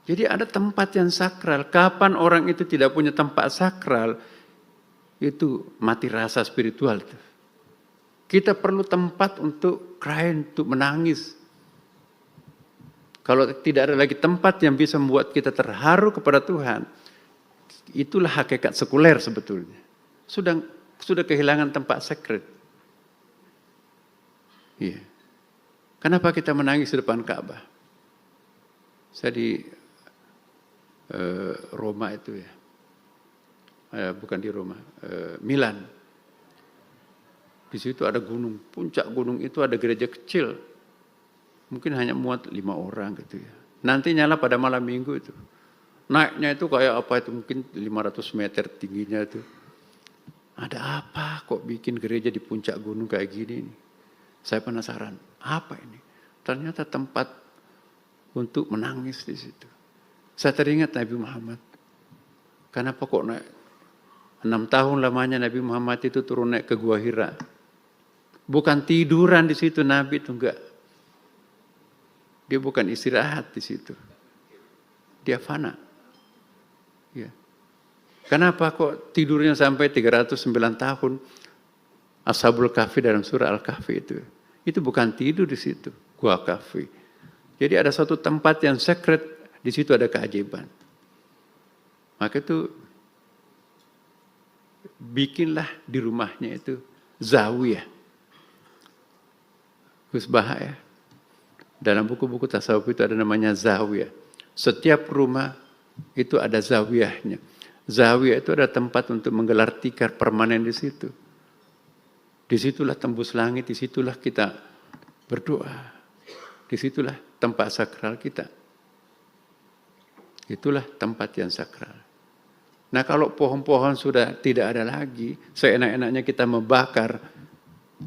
Jadi ada tempat yang sakral. Kapan orang itu tidak punya tempat sakral, itu mati rasa spiritual. Kita perlu tempat untuk cry, untuk menangis. Kalau tidak ada lagi tempat yang bisa membuat kita terharu kepada Tuhan, itulah hakikat sekuler sebetulnya. Sudah kehilangan tempat secret. Iya. Kenapa kita menangis di depan Ka'bah? Saya di Roma itu ya. Bukan di Roma, Milan. Di situ ada gunung, puncak gunung itu ada gereja kecil. Mungkin hanya muat 5 orang gitu ya. Nanti nyala pada malam minggu itu. Naiknya itu kayak apa itu, mungkin 500 meter tingginya itu. Ada apa kok bikin gereja di puncak gunung kayak gini nih? Saya penasaran, apa ini? Ternyata tempat untuk menangis di situ. Saya teringat Nabi Muhammad. Kenapa kok naik? 6 tahun lamanya Nabi Muhammad itu turun naik ke Gua Hira. Bukan tiduran di situ Nabi itu enggak. Dia bukan istirahat di situ. Dia fana. Ya. Kenapa kok tidurnya sampai 309 tahun? Ashabul Kahfi dalam surah Al-Kahfi itu. Itu bukan tidur di situ. Gua Kahfi. Jadi ada suatu tempat yang secret. Di situ ada keajaiban. Maka itu bikinlah di rumahnya itu zawiyah. Gus Baha ya. Dalam buku-buku tasawuf itu ada namanya zawiyah. Setiap rumah itu ada zawiyahnya. Zawiyah itu ada tempat untuk menggelar tikar permanen di situ. Disitulah tembus langit, disitulah kita berdoa. Disitulah tempat sakral kita. Itulah tempat yang sakral. Nah kalau pohon-pohon sudah tidak ada lagi, seenak-enaknya kita membakar,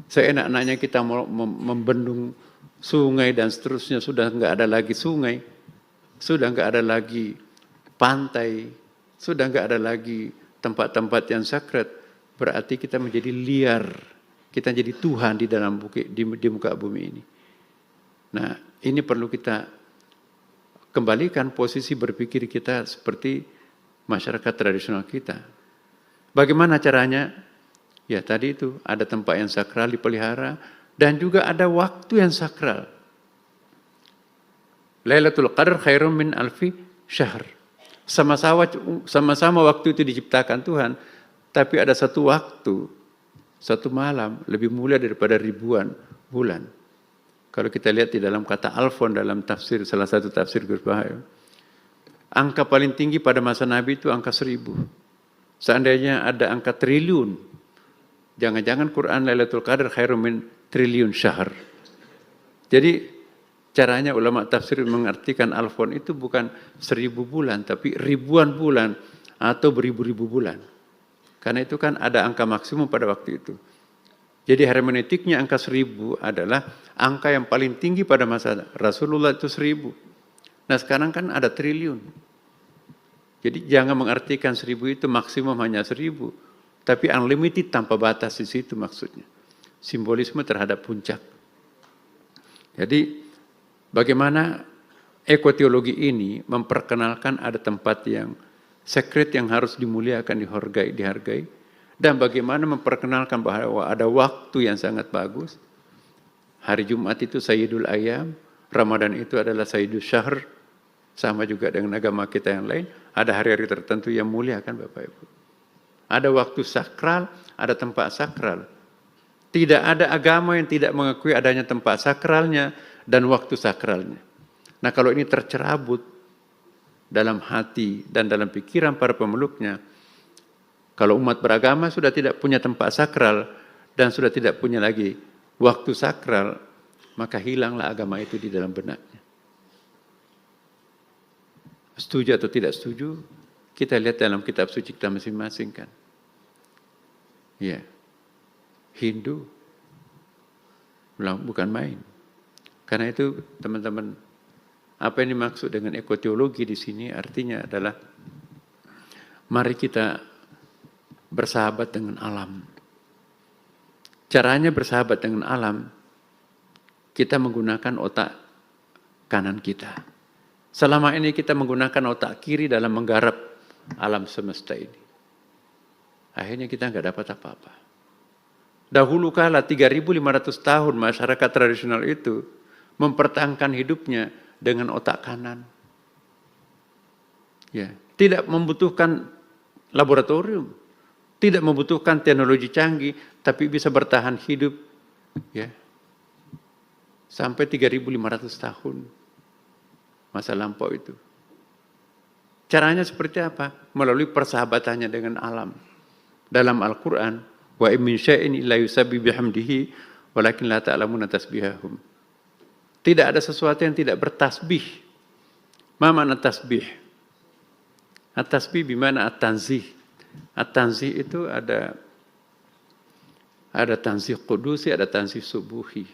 seenak-enaknya kita membendung sungai dan seterusnya, sudah enggak ada lagi sungai, sudah enggak ada lagi pantai, sudah enggak ada lagi tempat-tempat yang sakral, berarti kita menjadi liar, kita jadi Tuhan di dalam di muka bumi ini. Nah ini perlu kita kembalikan posisi berpikir kita seperti masyarakat tradisional kita. Bagaimana caranya? Ya tadi itu ada tempat yang sakral dipelihara dan juga ada waktu yang sakral. Lailatul Qadar khairum min alfi syahr. Sama-sama waktu itu diciptakan Tuhan, tapi ada satu waktu, satu malam lebih mulia daripada ribuan bulan. Kalau kita lihat di dalam kata alfon dalam tafsir, salah satu tafsir Gus Baha, angka paling tinggi pada masa Nabi itu angka 1000. Seandainya ada angka triliun, jangan-jangan Quran Lailatul Qadar khairum min triliun syahr. Jadi caranya ulama tafsir mengartikan alfon itu bukan 1000 bulan, tapi ribuan bulan atau beribu-ribu bulan. Karena itu kan ada angka maksimum pada waktu itu. Jadi hermeneutiknya angka 1000 adalah angka yang paling tinggi pada masa Rasulullah itu 1000. Nah sekarang kan ada triliun. Jadi jangan mengartikan 1000 itu maksimum hanya 1000. Tapi unlimited tanpa batas di situ maksudnya. Simbolisme terhadap puncak. Jadi bagaimana ekoteologi ini memperkenalkan ada tempat yang secret yang harus dimuliakan, dihargai. Dan bagaimana memperkenalkan bahwa ada waktu yang sangat bagus. Hari Jumat itu Sayyidul Ayyam, Ramadan itu adalah Sayyidul Syahr, sama juga dengan agama kita yang lain. Ada hari-hari tertentu yang mulia kan Bapak Ibu. Ada waktu sakral, ada tempat sakral. Tidak ada agama yang tidak mengakui adanya tempat sakralnya dan waktu sakralnya. Nah, kalau ini tercerabut dalam hati dan dalam pikiran para pemeluknya, kalau umat beragama sudah tidak punya tempat sakral dan sudah tidak punya lagi waktu sakral, maka hilanglah agama itu di dalam benaknya. Setuju atau tidak setuju, kita lihat dalam kitab suci kita masing-masing kan. Ya. Hindu bukan main. Karena itu teman-teman, apa yang dimaksud dengan ekoteologi di sini artinya adalah mari kita bersahabat dengan alam. Caranya bersahabat dengan alam, kita menggunakan otak kanan kita. Selama ini kita menggunakan otak kiri dalam menggarap alam semesta ini. Akhirnya kita nggak dapat apa-apa. Dahulu kala 3.500 tahun masyarakat tradisional itu mempertahankan hidupnya dengan otak kanan. Ya, tidak membutuhkan laboratorium, tidak membutuhkan teknologi canggih, tapi bisa bertahan hidup ya. Sampai 3.500 tahun masa lampau itu. Caranya seperti apa? Melalui persahabatannya dengan alam. Dalam Al-Quran, wa in min syai'in illa yusabbihu bihamdihi walakin la ta'lamuna tasbihahum. Tidak ada sesuatu yang tidak bertasbih. Ma makna tasbih? At-tasbih bimana at-tanzih. At-tanzih itu ada tanzih qudusi, ada tanzih subuhi.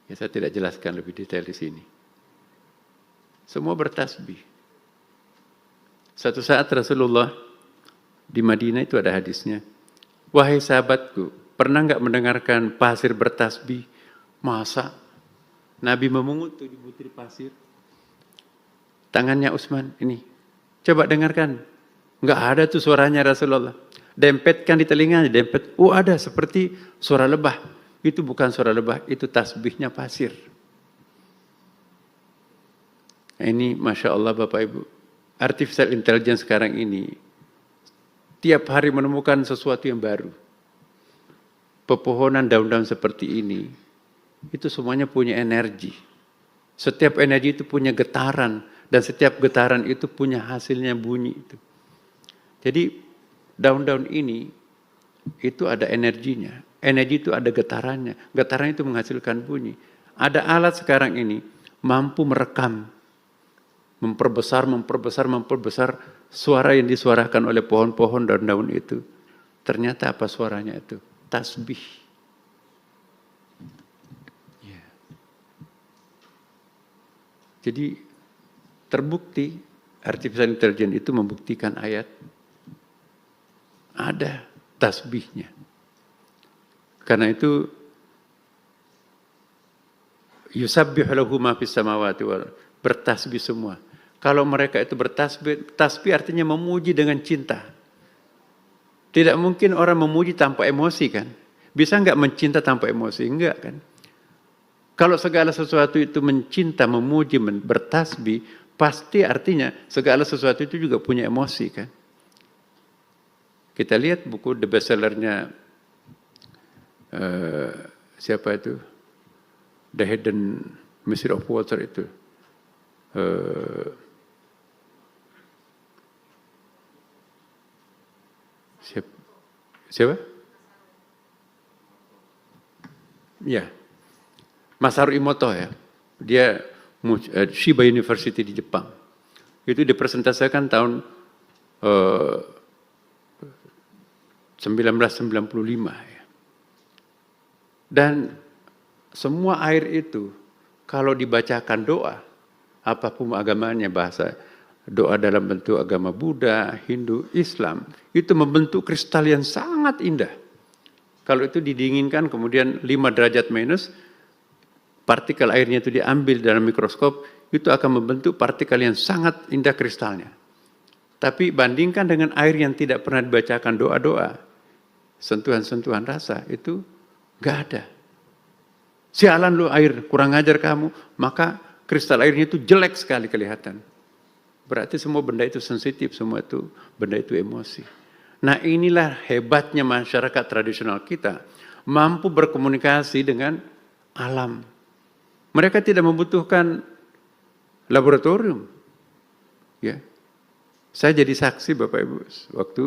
Ya, saya tidak jelaskan lebih detail di sini. Semua bertasbih. Suatu saat Rasulullah di Madinah itu ada hadisnya. Wahai sahabatku, pernah enggak mendengarkan pasir bertasbih? Masa? Nabi memungut 7 butir pasir. Tangannya Utsman, ini. Coba dengarkan. Enggak ada tuh suaranya Rasulullah. Dempetkan di telinganya, dempet. Oh ada, seperti suara lebah. Itu bukan suara lebah, itu tasbihnya pasir. Ini Masya Allah Bapak Ibu. Artificial intelligence sekarang ini tiap hari menemukan sesuatu yang baru. Pepohonan daun-daun seperti ini, itu semuanya punya energi. Setiap energi itu punya getaran, dan setiap getaran itu punya hasilnya bunyi. Jadi daun-daun ini, itu ada energinya. Energi itu ada getarannya. Getaran itu menghasilkan bunyi. Ada alat sekarang ini, mampu merekam, memperbesar suara yang disuarakan oleh pohon-pohon daun-daun itu. Ternyata apa suaranya itu? Tasbih. Ya. Jadi terbukti artificial intelligence itu membuktikan ayat ada tasbihnya. Karena itu yusabbihu lahu ma fis samawati wal bertasbih semua. Kalau mereka itu bertasbih, tasbih artinya memuji dengan cinta. Tidak mungkin orang memuji tanpa emosi kan? Bisa enggak mencinta tanpa emosi? Enggak kan? Kalau segala sesuatu itu mencinta, memuji, bertasbih, pasti artinya segala sesuatu itu juga punya emosi kan? Kita lihat buku the bestsellernya siapa itu? The Hidden Mystery of Water itu. Siapa? Ya, Masaru Emoto ya. Dia Shiba University di Jepang. Itu dipresentasikan tahun 1995 ya. Dan semua air itu kalau dibacakan doa, apapun agamanya, bahasa doa dalam bentuk agama Buddha, Hindu, Islam, itu membentuk kristal yang sangat indah. Kalau itu didinginkan kemudian 5 derajat minus, partikel airnya itu diambil dalam mikroskop, itu akan membentuk partikel yang sangat indah kristalnya. Tapi bandingkan dengan air yang tidak pernah dibacakan doa-doa, sentuhan-sentuhan rasa, itu gak ada. Sialan lu air, kurang ajar kamu, maka kristal airnya itu jelek sekali kelihatan. Berarti semua benda itu sensitif, semua itu benda itu emosi. Nah inilah hebatnya masyarakat tradisional kita. mampu berkomunikasi dengan alam. Mereka tidak membutuhkan laboratorium. Ya. Saya jadi saksi Bapak Ibu, waktu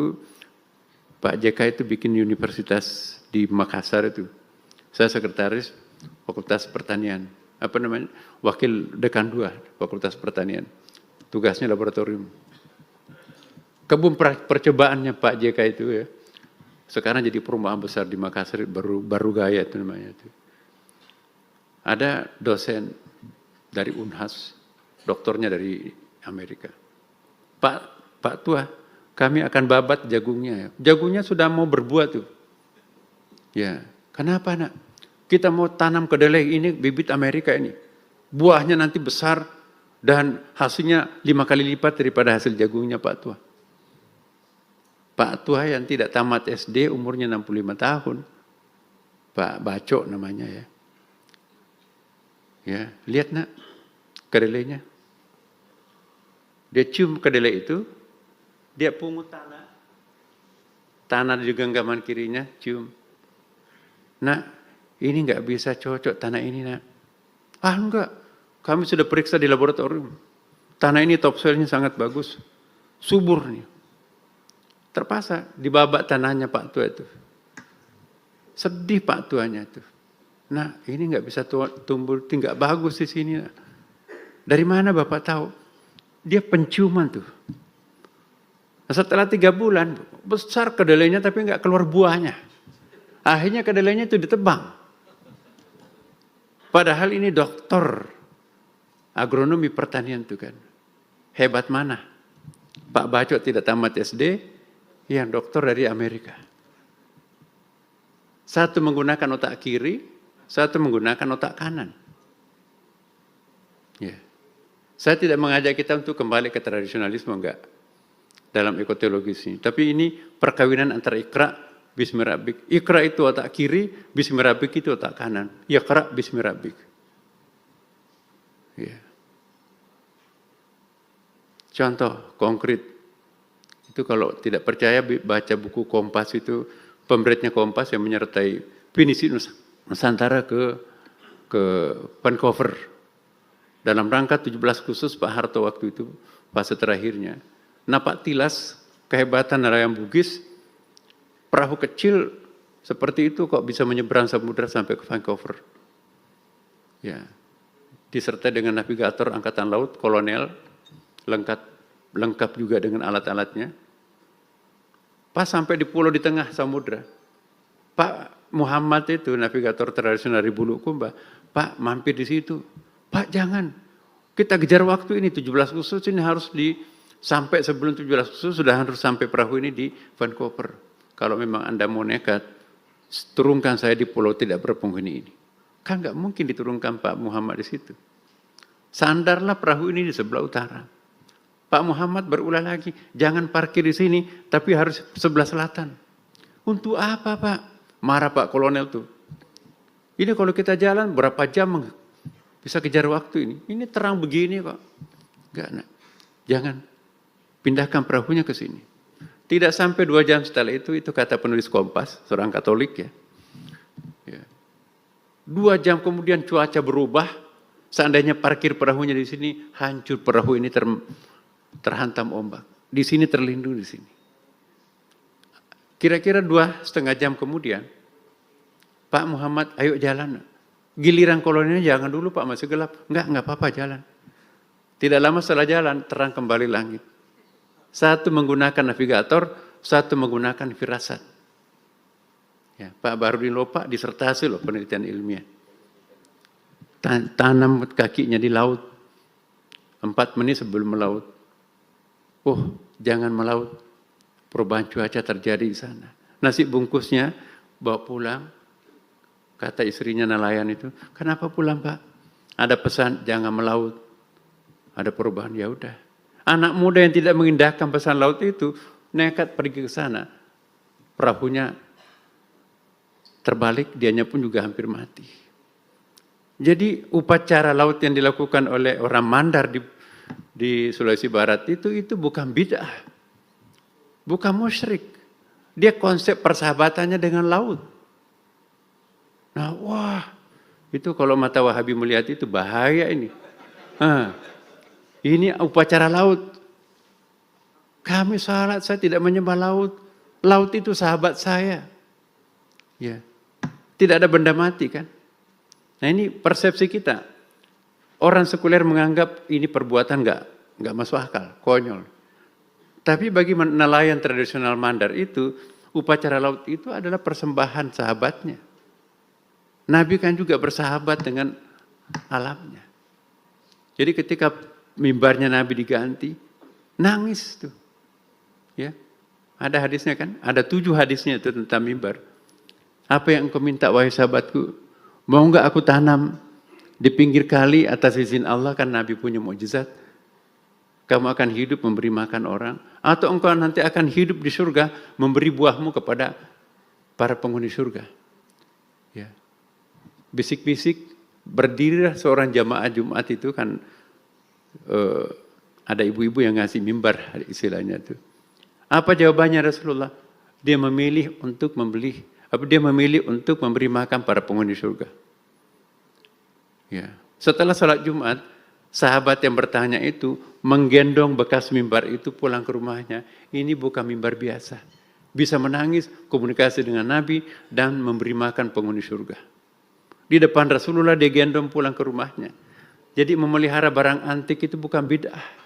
Pak JK itu bikin universitas di Makassar itu. Saya sekretaris Fakultas Pertanian, wakil dekan 2 Fakultas Pertanian. Tugasnya laboratorium. Kebun percobaannya Pak JK itu ya. Sekarang jadi perumahan besar di Makassar, baru gaya itu namanya itu. Ada dosen dari Unhas, doktornya dari Amerika. Pak Tua, kami akan babat jagungnya. Jagungnya sudah mau berbuah tuh. Ya, kenapa nak? Kita mau tanam kedelai ini, bibit Amerika ini. Buahnya nanti besar dan hasilnya 5 kali lipat daripada hasil jagungnya Pak Tua. Pak Tua yang tidak tamat SD, umurnya 65 tahun. Pak Bacok namanya ya. Ya, lihat nak, kedelainya. Dia cium kedelai itu, dia pungut tanah di genggaman kirinya, cium. Nak, ini nggak bisa cocok tanah ini nak. Ah enggak, kami sudah periksa di laboratorium. Tanah ini topsoilnya sangat bagus, subur nih. Terpaksa dibabat tanahnya Pak Tua itu. Sedih Pak Tuanya itu. Nah ini nggak bisa tumbuh, nggak bagus di sini. Nak. Dari mana Bapak tahu? Dia penciuman tuh. Setelah 3 bulan, besar kedelainya tapi nggak keluar buahnya. Akhirnya kedelainya itu ditebang. Padahal ini doktor agronomi pertanian tuh kan. Hebat mana? Pak Bacok tidak tamat SD, yang dokter dari Amerika. Satu menggunakan otak kiri, satu menggunakan otak kanan. Ya. Saya tidak mengajak kita untuk kembali ke tradisionalisme, enggak. Dalam ekoteologis ini. Tapi ini perkawinan antara Iqra, Bismi Rabbik. Iqra itu otak kiri, Bismi Rabbik itu otak kanan. Iqra, Bismi Rabbik. Ya. Contoh konkret. Itu kalau tidak percaya baca buku Kompas itu, pemberitnya Kompas yang menyertai Pinisi Nusantara ke Vancouver. Dalam rangka 17 khusus Pak Harto waktu itu, fase terakhirnya. Napak tilas kehebatan nelayan Bugis, perahu kecil seperti itu kok bisa menyeberang samudra sampai ke Vancouver. Ya. Disertai dengan navigator angkatan laut, kolonel, lengkap juga dengan alat-alatnya. Pas sampai di pulau di tengah samudra, Pak Muhammad itu navigator tradisional dari Bulukumba, Pak mampir di situ. Pak jangan, kita kejar waktu ini 17 khusus ini harus sampai sebelum 17 khusus sudah harus sampai perahu ini di Vancouver. Kalau memang Anda mau nekat, turunkan saya di pulau tidak berpenghuni ini. Kan nggak mungkin diturunkan Pak Muhammad di situ. Sandarlah perahu ini di sebelah utara. Pak Muhammad berulang lagi, jangan parkir di sini, tapi harus sebelah selatan. Untuk apa Pak? Marah Pak Kolonel tuh. Ini kalau kita jalan berapa jam bisa kejar waktu ini. Ini terang begini kok. Enggak, nak. Jangan. Pindahkan perahunya ke sini. Tidak sampai 2 jam setelah itu kata penulis Kompas, seorang Katolik ya. 2 jam kemudian cuaca berubah. Seandainya parkir perahunya di sini, hancur perahu ini terhantam ombak. Di sini terlindung di sini. Kira-kira 2,5 jam kemudian, Pak Muhammad, ayo jalan. Giliran kolonelnya jangan dulu Pak, masih gelap. Enggak apa-apa jalan. Tidak lama setelah jalan, terang kembali langit. Satu menggunakan navigator, satu menggunakan firasat. Ya, Pak Barudin Lopa disertasi loh penelitian ilmiah. Tanam kakinya di laut. 4 menit sebelum melaut. Oh, jangan melaut. Perubahan cuaca terjadi di sana. Nasi bungkusnya bawa pulang. Kata istrinya nelayan itu, kenapa pulang Pak? Ada pesan, jangan melaut. Ada perubahan, ya udah. Anak muda yang tidak mengindahkan pesan laut itu, nekat pergi ke sana. Perahunya terbalik, dianya pun juga hampir mati. Jadi upacara laut yang dilakukan oleh orang Mandar di Sulawesi Barat itu bukan bid'ah. Bukan musyrik. Dia konsep persahabatannya dengan laut. Nah, wah, itu kalau mata Wahabi melihat itu bahaya ini. Ini upacara laut. Kami salat, saya tidak menyembah laut. Laut itu sahabat saya. Ya. Tidak ada benda mati kan. Nah ini persepsi kita. Orang sekuler menganggap ini perbuatan nggak masuk akal, konyol. Tapi bagi nelayan tradisional Mandar itu, upacara laut itu adalah persembahan sahabatnya. Nabi kan juga bersahabat dengan alamnya. Jadi ketika mimbarnya Nabi diganti, nangis tuh. Ya. Ada hadisnya kan? Ada 7 hadisnya itu tentang mimbar. Apa yang engkau minta wahai sahabatku? Mau enggak aku tanam di pinggir kali atas izin Allah, kan Nabi punya mukjizat. Kamu akan hidup memberi makan orang. Atau engkau nanti akan hidup di surga memberi buahmu kepada para penghuni surga. Ya. Bisik-bisik, berdirilah seorang jamaah Jumat itu kan ada ibu-ibu yang ngasih mimbar istilahnya itu. Apa jawabannya Rasulullah? Dia memilih untuk memberi makan para penghuni surga. Ya. Setelah sholat Jumat, sahabat yang bertanya itu menggendong bekas mimbar itu pulang ke rumahnya. Ini bukan mimbar biasa. Bisa menangis, komunikasi dengan Nabi, dan memberi makan penghuni surga. Di depan Rasulullah dia gendong pulang ke rumahnya. Jadi memelihara barang antik itu bukan bid'ah.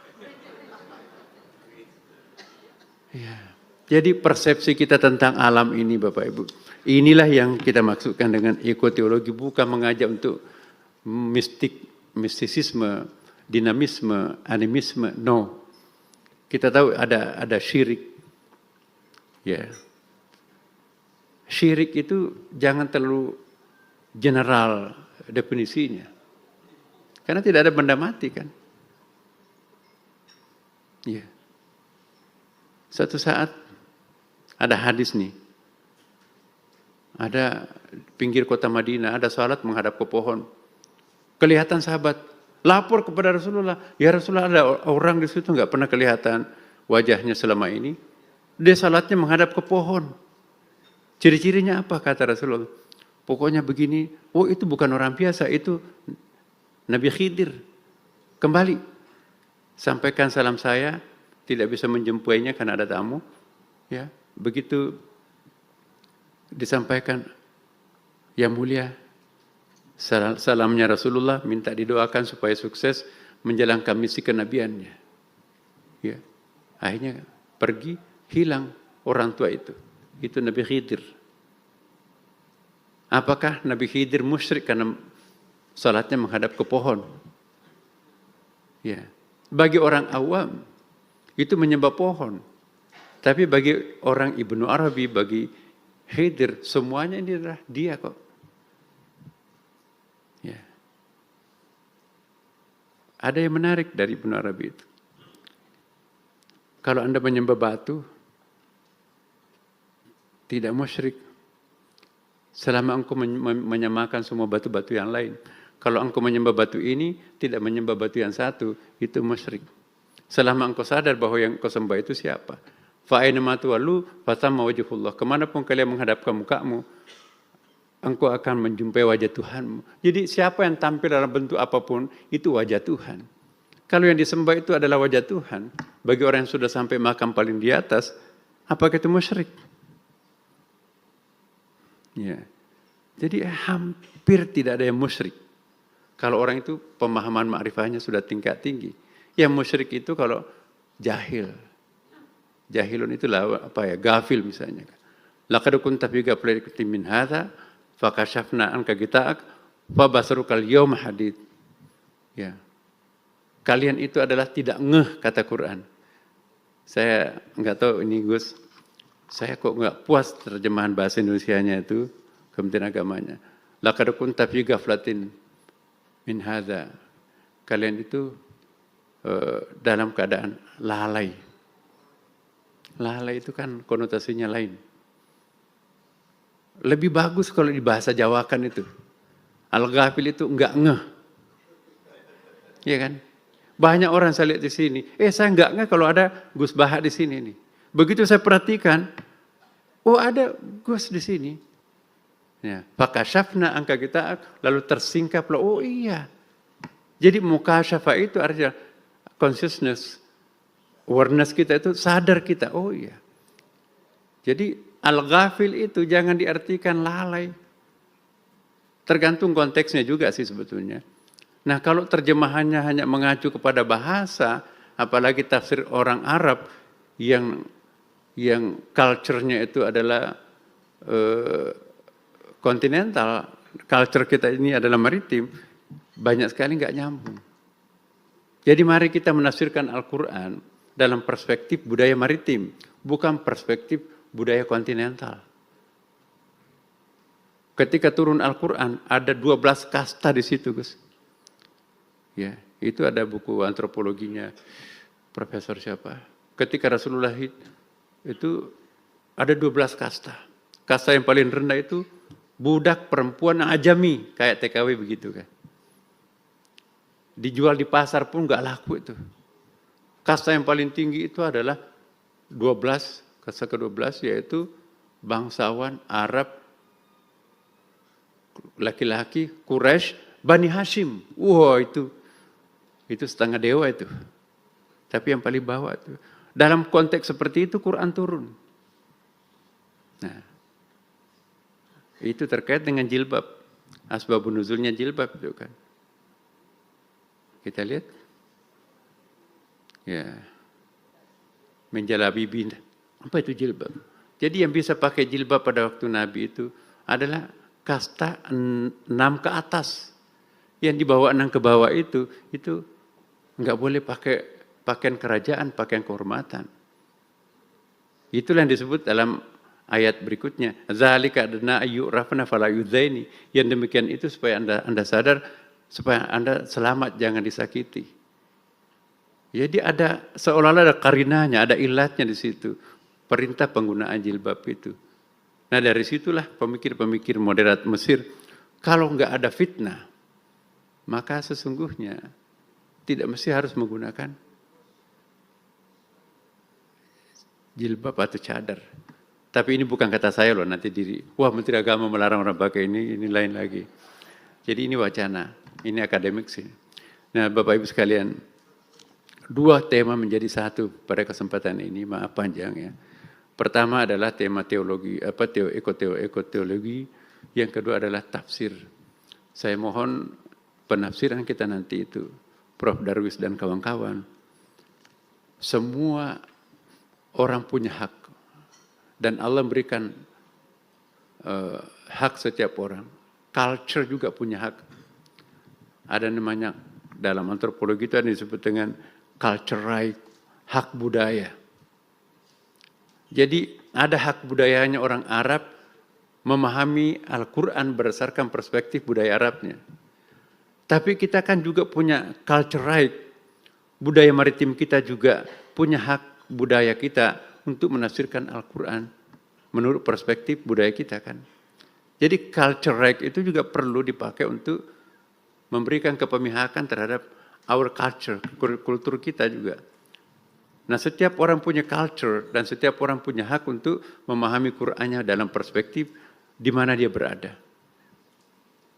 Ya. Jadi persepsi kita tentang alam ini Bapak Ibu. Inilah yang kita maksudkan dengan ekoteologi, bukan mengajak untuk mistisisme, dinamisme, animisme. No. Kita tahu ada syirik. Ya. Syirik itu jangan terlalu general definisinya. Karena tidak ada benda mati kan. Ya. Suatu saat ada hadis nih. Ada pinggir kota Madinah, ada salat menghadap ke pohon. Kelihatan sahabat, lapor kepada Rasulullah. Ya Rasulullah, ada orang di situ nggak pernah kelihatan wajahnya selama ini. Dia salatnya menghadap ke pohon. Ciri-cirinya apa kata Rasulullah? Pokoknya begini, oh itu bukan orang biasa, itu Nabi Khidir. Kembali, sampaikan salam saya, tidak bisa menjumpuinya karena ada tamu. Ya, begitu disampaikan, yang mulia, salamnya Rasulullah, minta didoakan supaya sukses menjalankan misi kenabiannya. Ya, akhirnya pergi, hilang orang tua itu. Itu Nabi Khidir. Apakah Nabi Khidir musyrik karena salatnya menghadap ke pohon? Ya, bagi orang awam itu menyembah pohon. Tapi bagi orang Ibnu Arabi, bagi Khidir, semuanya ini adalah dia kok. Ya. Ada yang menarik dari Ibnu Arabi itu. Kalau Anda menyembah batu, tidak musyrik. Selama engkau menyamakan semua batu-batu yang lain. Kalau engkau menyembah batu ini, tidak menyembah batu yang satu, itu musyrik. Selama engkau sadar bahwa yang engkau sembah itu siapa. Fa'ainama tuwallu fatamma wajhullah. Kemanapun kalian menghadapkan mukamu, engkau akan menjumpai wajah Tuhanmu. Jadi siapa yang tampil dalam bentuk apapun, itu wajah Tuhan. Kalau yang disembah itu adalah wajah Tuhan, bagi orang yang sudah sampai makam paling di atas, apakah itu musyrik? Ya. Jadi hampir tidak ada yang musyrik. Kalau orang itu pemahaman ma'rifahnya sudah tingkat tinggi. Yang musyrik itu kalau jahil. Jahilun itu gafil misalnya. Laqad kunta fi ghaflatin min hadza fakashafna anka ghita'ak fabasarukal yawma hadid. Ya. Kalian itu adalah tidak ngeh kata Quran. Saya enggak tahu ini Gus. Saya kok enggak puas terjemahan bahasa Indonesianya itu, Kementerian Agamanya. Laqad kunta fi ghaflatin min hadza. Kalian itu dalam keadaan lalai. Lalai itu kan konotasinya lain. Lebih bagus kalau di bahasa Jawakan itu. Al-ghafil itu enggak ngeh. Iya kan? Banyak orang saya lihat di sini. Saya enggak ngeh kalau ada Gus Bahak di sini nih. Begitu saya perhatikan, oh ada Gus di sini. Ya, fakashafna angka kita lalu tersingkaplah. Oh iya. Jadi mukasyafa itu artinya consciousness, awareness kita itu sadar kita. Oh iya. Jadi al-ghafil itu jangan diartikan lalai. Tergantung konteksnya juga sih sebetulnya. Nah, kalau terjemahannya hanya mengacu kepada bahasa, apalagi tafsir orang Arab yang culture-nya itu adalah kontinental, culture kita ini adalah maritim, banyak sekali nggak nyambung. Jadi mari kita menafsirkan Al-Quran dalam perspektif budaya maritim, bukan perspektif budaya kontinental. Ketika turun Al-Quran, ada 12 kasta di situ, Gus. Ya, itu ada buku antropologinya Profesor siapa. Ketika Rasulullah itu ada 12 kasta. Kasta yang paling rendah itu budak perempuan ajami, kayak TKW begitu kan. Dijual di pasar pun nggak laku itu. Kasta yang paling tinggi itu adalah 12, kasta ke-12 yaitu bangsawan Arab, laki-laki, Quraisy, Bani Hashim. Wah, itu setengah dewa itu. Tapi yang paling bawah itu. Dalam konteks seperti itu Quran turun. Nah, itu terkait dengan jilbab. Asbabun nuzulnya jilbab itu kan. Kita lihat. Ya. Menjalabi bin. Apa itu jilbab? Jadi yang bisa pakai jilbab pada waktu Nabi itu adalah kasta 6 ke atas. Yang di bawah 6 ke bawah itu enggak boleh pakai pakaian kerajaan, pakaian kehormatan. Itulah yang disebut dalam ayat berikutnya. Zalika adna ayyurafna fala yudzaini. Yang demikian itu supaya Anda sadar, supaya Anda selamat, jangan disakiti. Jadi ada seolah-olah ada karinanya, ada ilatnya di situ. Perintah penggunaan jilbab itu. Nah dari situlah pemikir-pemikir moderat Mesir, kalau enggak ada fitnah, maka sesungguhnya tidak mesti harus menggunakan jilbab atau cadar. Tapi ini bukan kata saya loh, nanti wah Menteri Agama melarang orang pakai ini lain lagi. Jadi ini wacana, ini akademik sih. Nah Bapak Ibu sekalian, 2 tema menjadi satu pada kesempatan ini, maaf panjang ya. Pertama adalah tema teologi, ekoteologi, yang kedua adalah tafsir. Saya mohon penafsiran kita nanti itu, Prof. Darwis dan kawan-kawan, semua orang punya hak. Dan Allah memberikan hak setiap orang. Culture juga punya hak. Ada namanya, dalam antropologi itu ada disebut dengan culture right, hak budaya. Jadi ada hak budayanya orang Arab memahami Al-Quran berdasarkan perspektif budaya Arabnya. Tapi kita kan juga punya culture right. Budaya maritim kita juga punya hak budaya kita untuk menafsirkan Al-Quran menurut perspektif budaya kita kan. Jadi culture right itu juga perlu dipakai untuk memberikan kepemihakan terhadap our culture, kultur kita juga. Nah setiap orang punya culture dan setiap orang punya hak untuk memahami Qur'annya dalam perspektif di mana dia berada.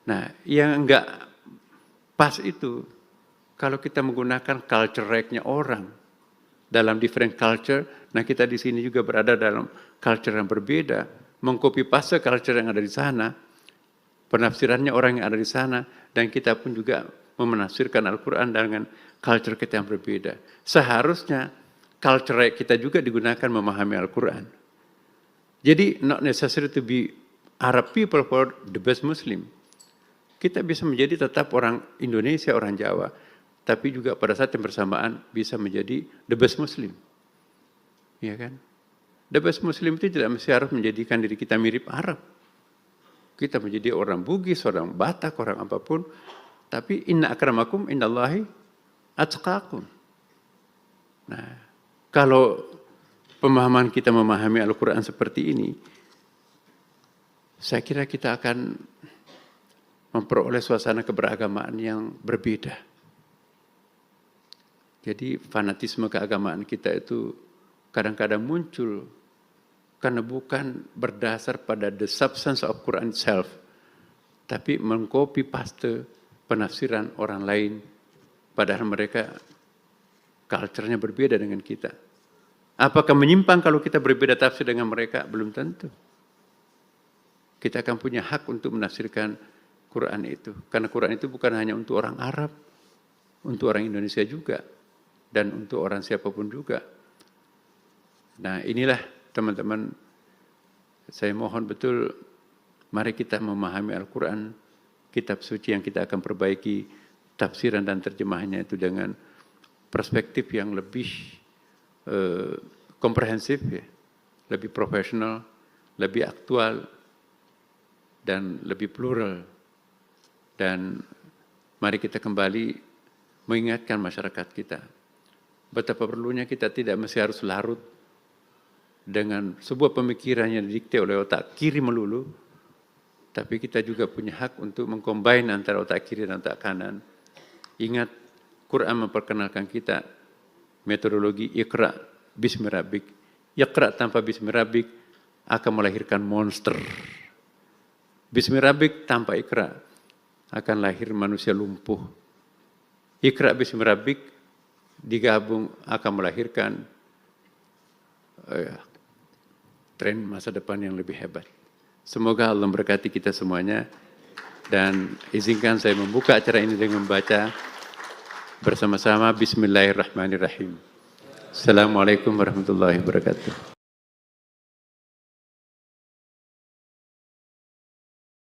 Nah yang enggak pas itu kalau kita menggunakan culture right-nya orang dalam different culture, nah kita di sini juga berada dalam culture yang berbeda, mengcopy paste culture yang ada di sana, penafsirannya orang yang ada di sana, dan kita pun juga menafsirkan Al-Quran dengan culture kita yang berbeda. Seharusnya culture kita juga digunakan memahami Al-Quran. Jadi not necessary to be Arab people for the best Muslim. Kita bisa menjadi tetap orang Indonesia, orang Jawa, tapi juga pada saat yang bersamaan bisa menjadi the best Muslim. Ya kan? The best Muslim itu tidak mesti harus menjadikan diri kita mirip Arab. Kita menjadi orang Bugis, orang Batak, orang apapun, tapi inna akramakum indallahi atqakum. Nah, kalau pemahaman kita memahami Al-Quran seperti ini, saya kira kita akan memperoleh suasana keberagamaan yang berbeda. Jadi fanatisme keagamaan kita itu kadang-kadang muncul karena bukan berdasar pada the substance of Quran itself, tapi mengcopy paste penafsiran orang lain, padahal mereka culture-nya berbeda dengan kita. Apakah menyimpang kalau kita berbeda tafsir dengan mereka? Belum tentu. Kita akan punya hak untuk menafsirkan Quran itu. Karena Quran itu bukan hanya untuk orang Arab, untuk orang Indonesia juga, dan untuk orang siapapun juga. Nah, inilah teman-teman, saya mohon betul, mari kita memahami Al-Quran, kitab suci yang kita akan perbaiki tafsiran dan terjemahannya itu dengan perspektif yang lebih komprehensif, ya, lebih profesional, lebih aktual, dan lebih plural. Dan mari kita kembali mengingatkan masyarakat kita betapa perlunya kita tidak mesti harus larut dengan sebuah pemikiran yang didikte oleh otak kiri melulu, tapi kita juga punya hak untuk mengcombine antara otak kiri dan otak kanan. Ingat, Quran memperkenalkan kita metodologi Iqra bismi rabbik. Iqra tanpa bismi rabbik akan melahirkan monster. Bismi rabbik tanpa Iqra akan lahir manusia lumpuh. Iqra bismi rabbik digabung akan melahirkan tren masa depan yang lebih hebat. Semoga Allah memberkati kita semuanya, dan izinkan saya membuka acara ini dengan membaca bersama-sama Bismillahirrahmanirrahim. Assalamualaikum warahmatullahi wabarakatuh.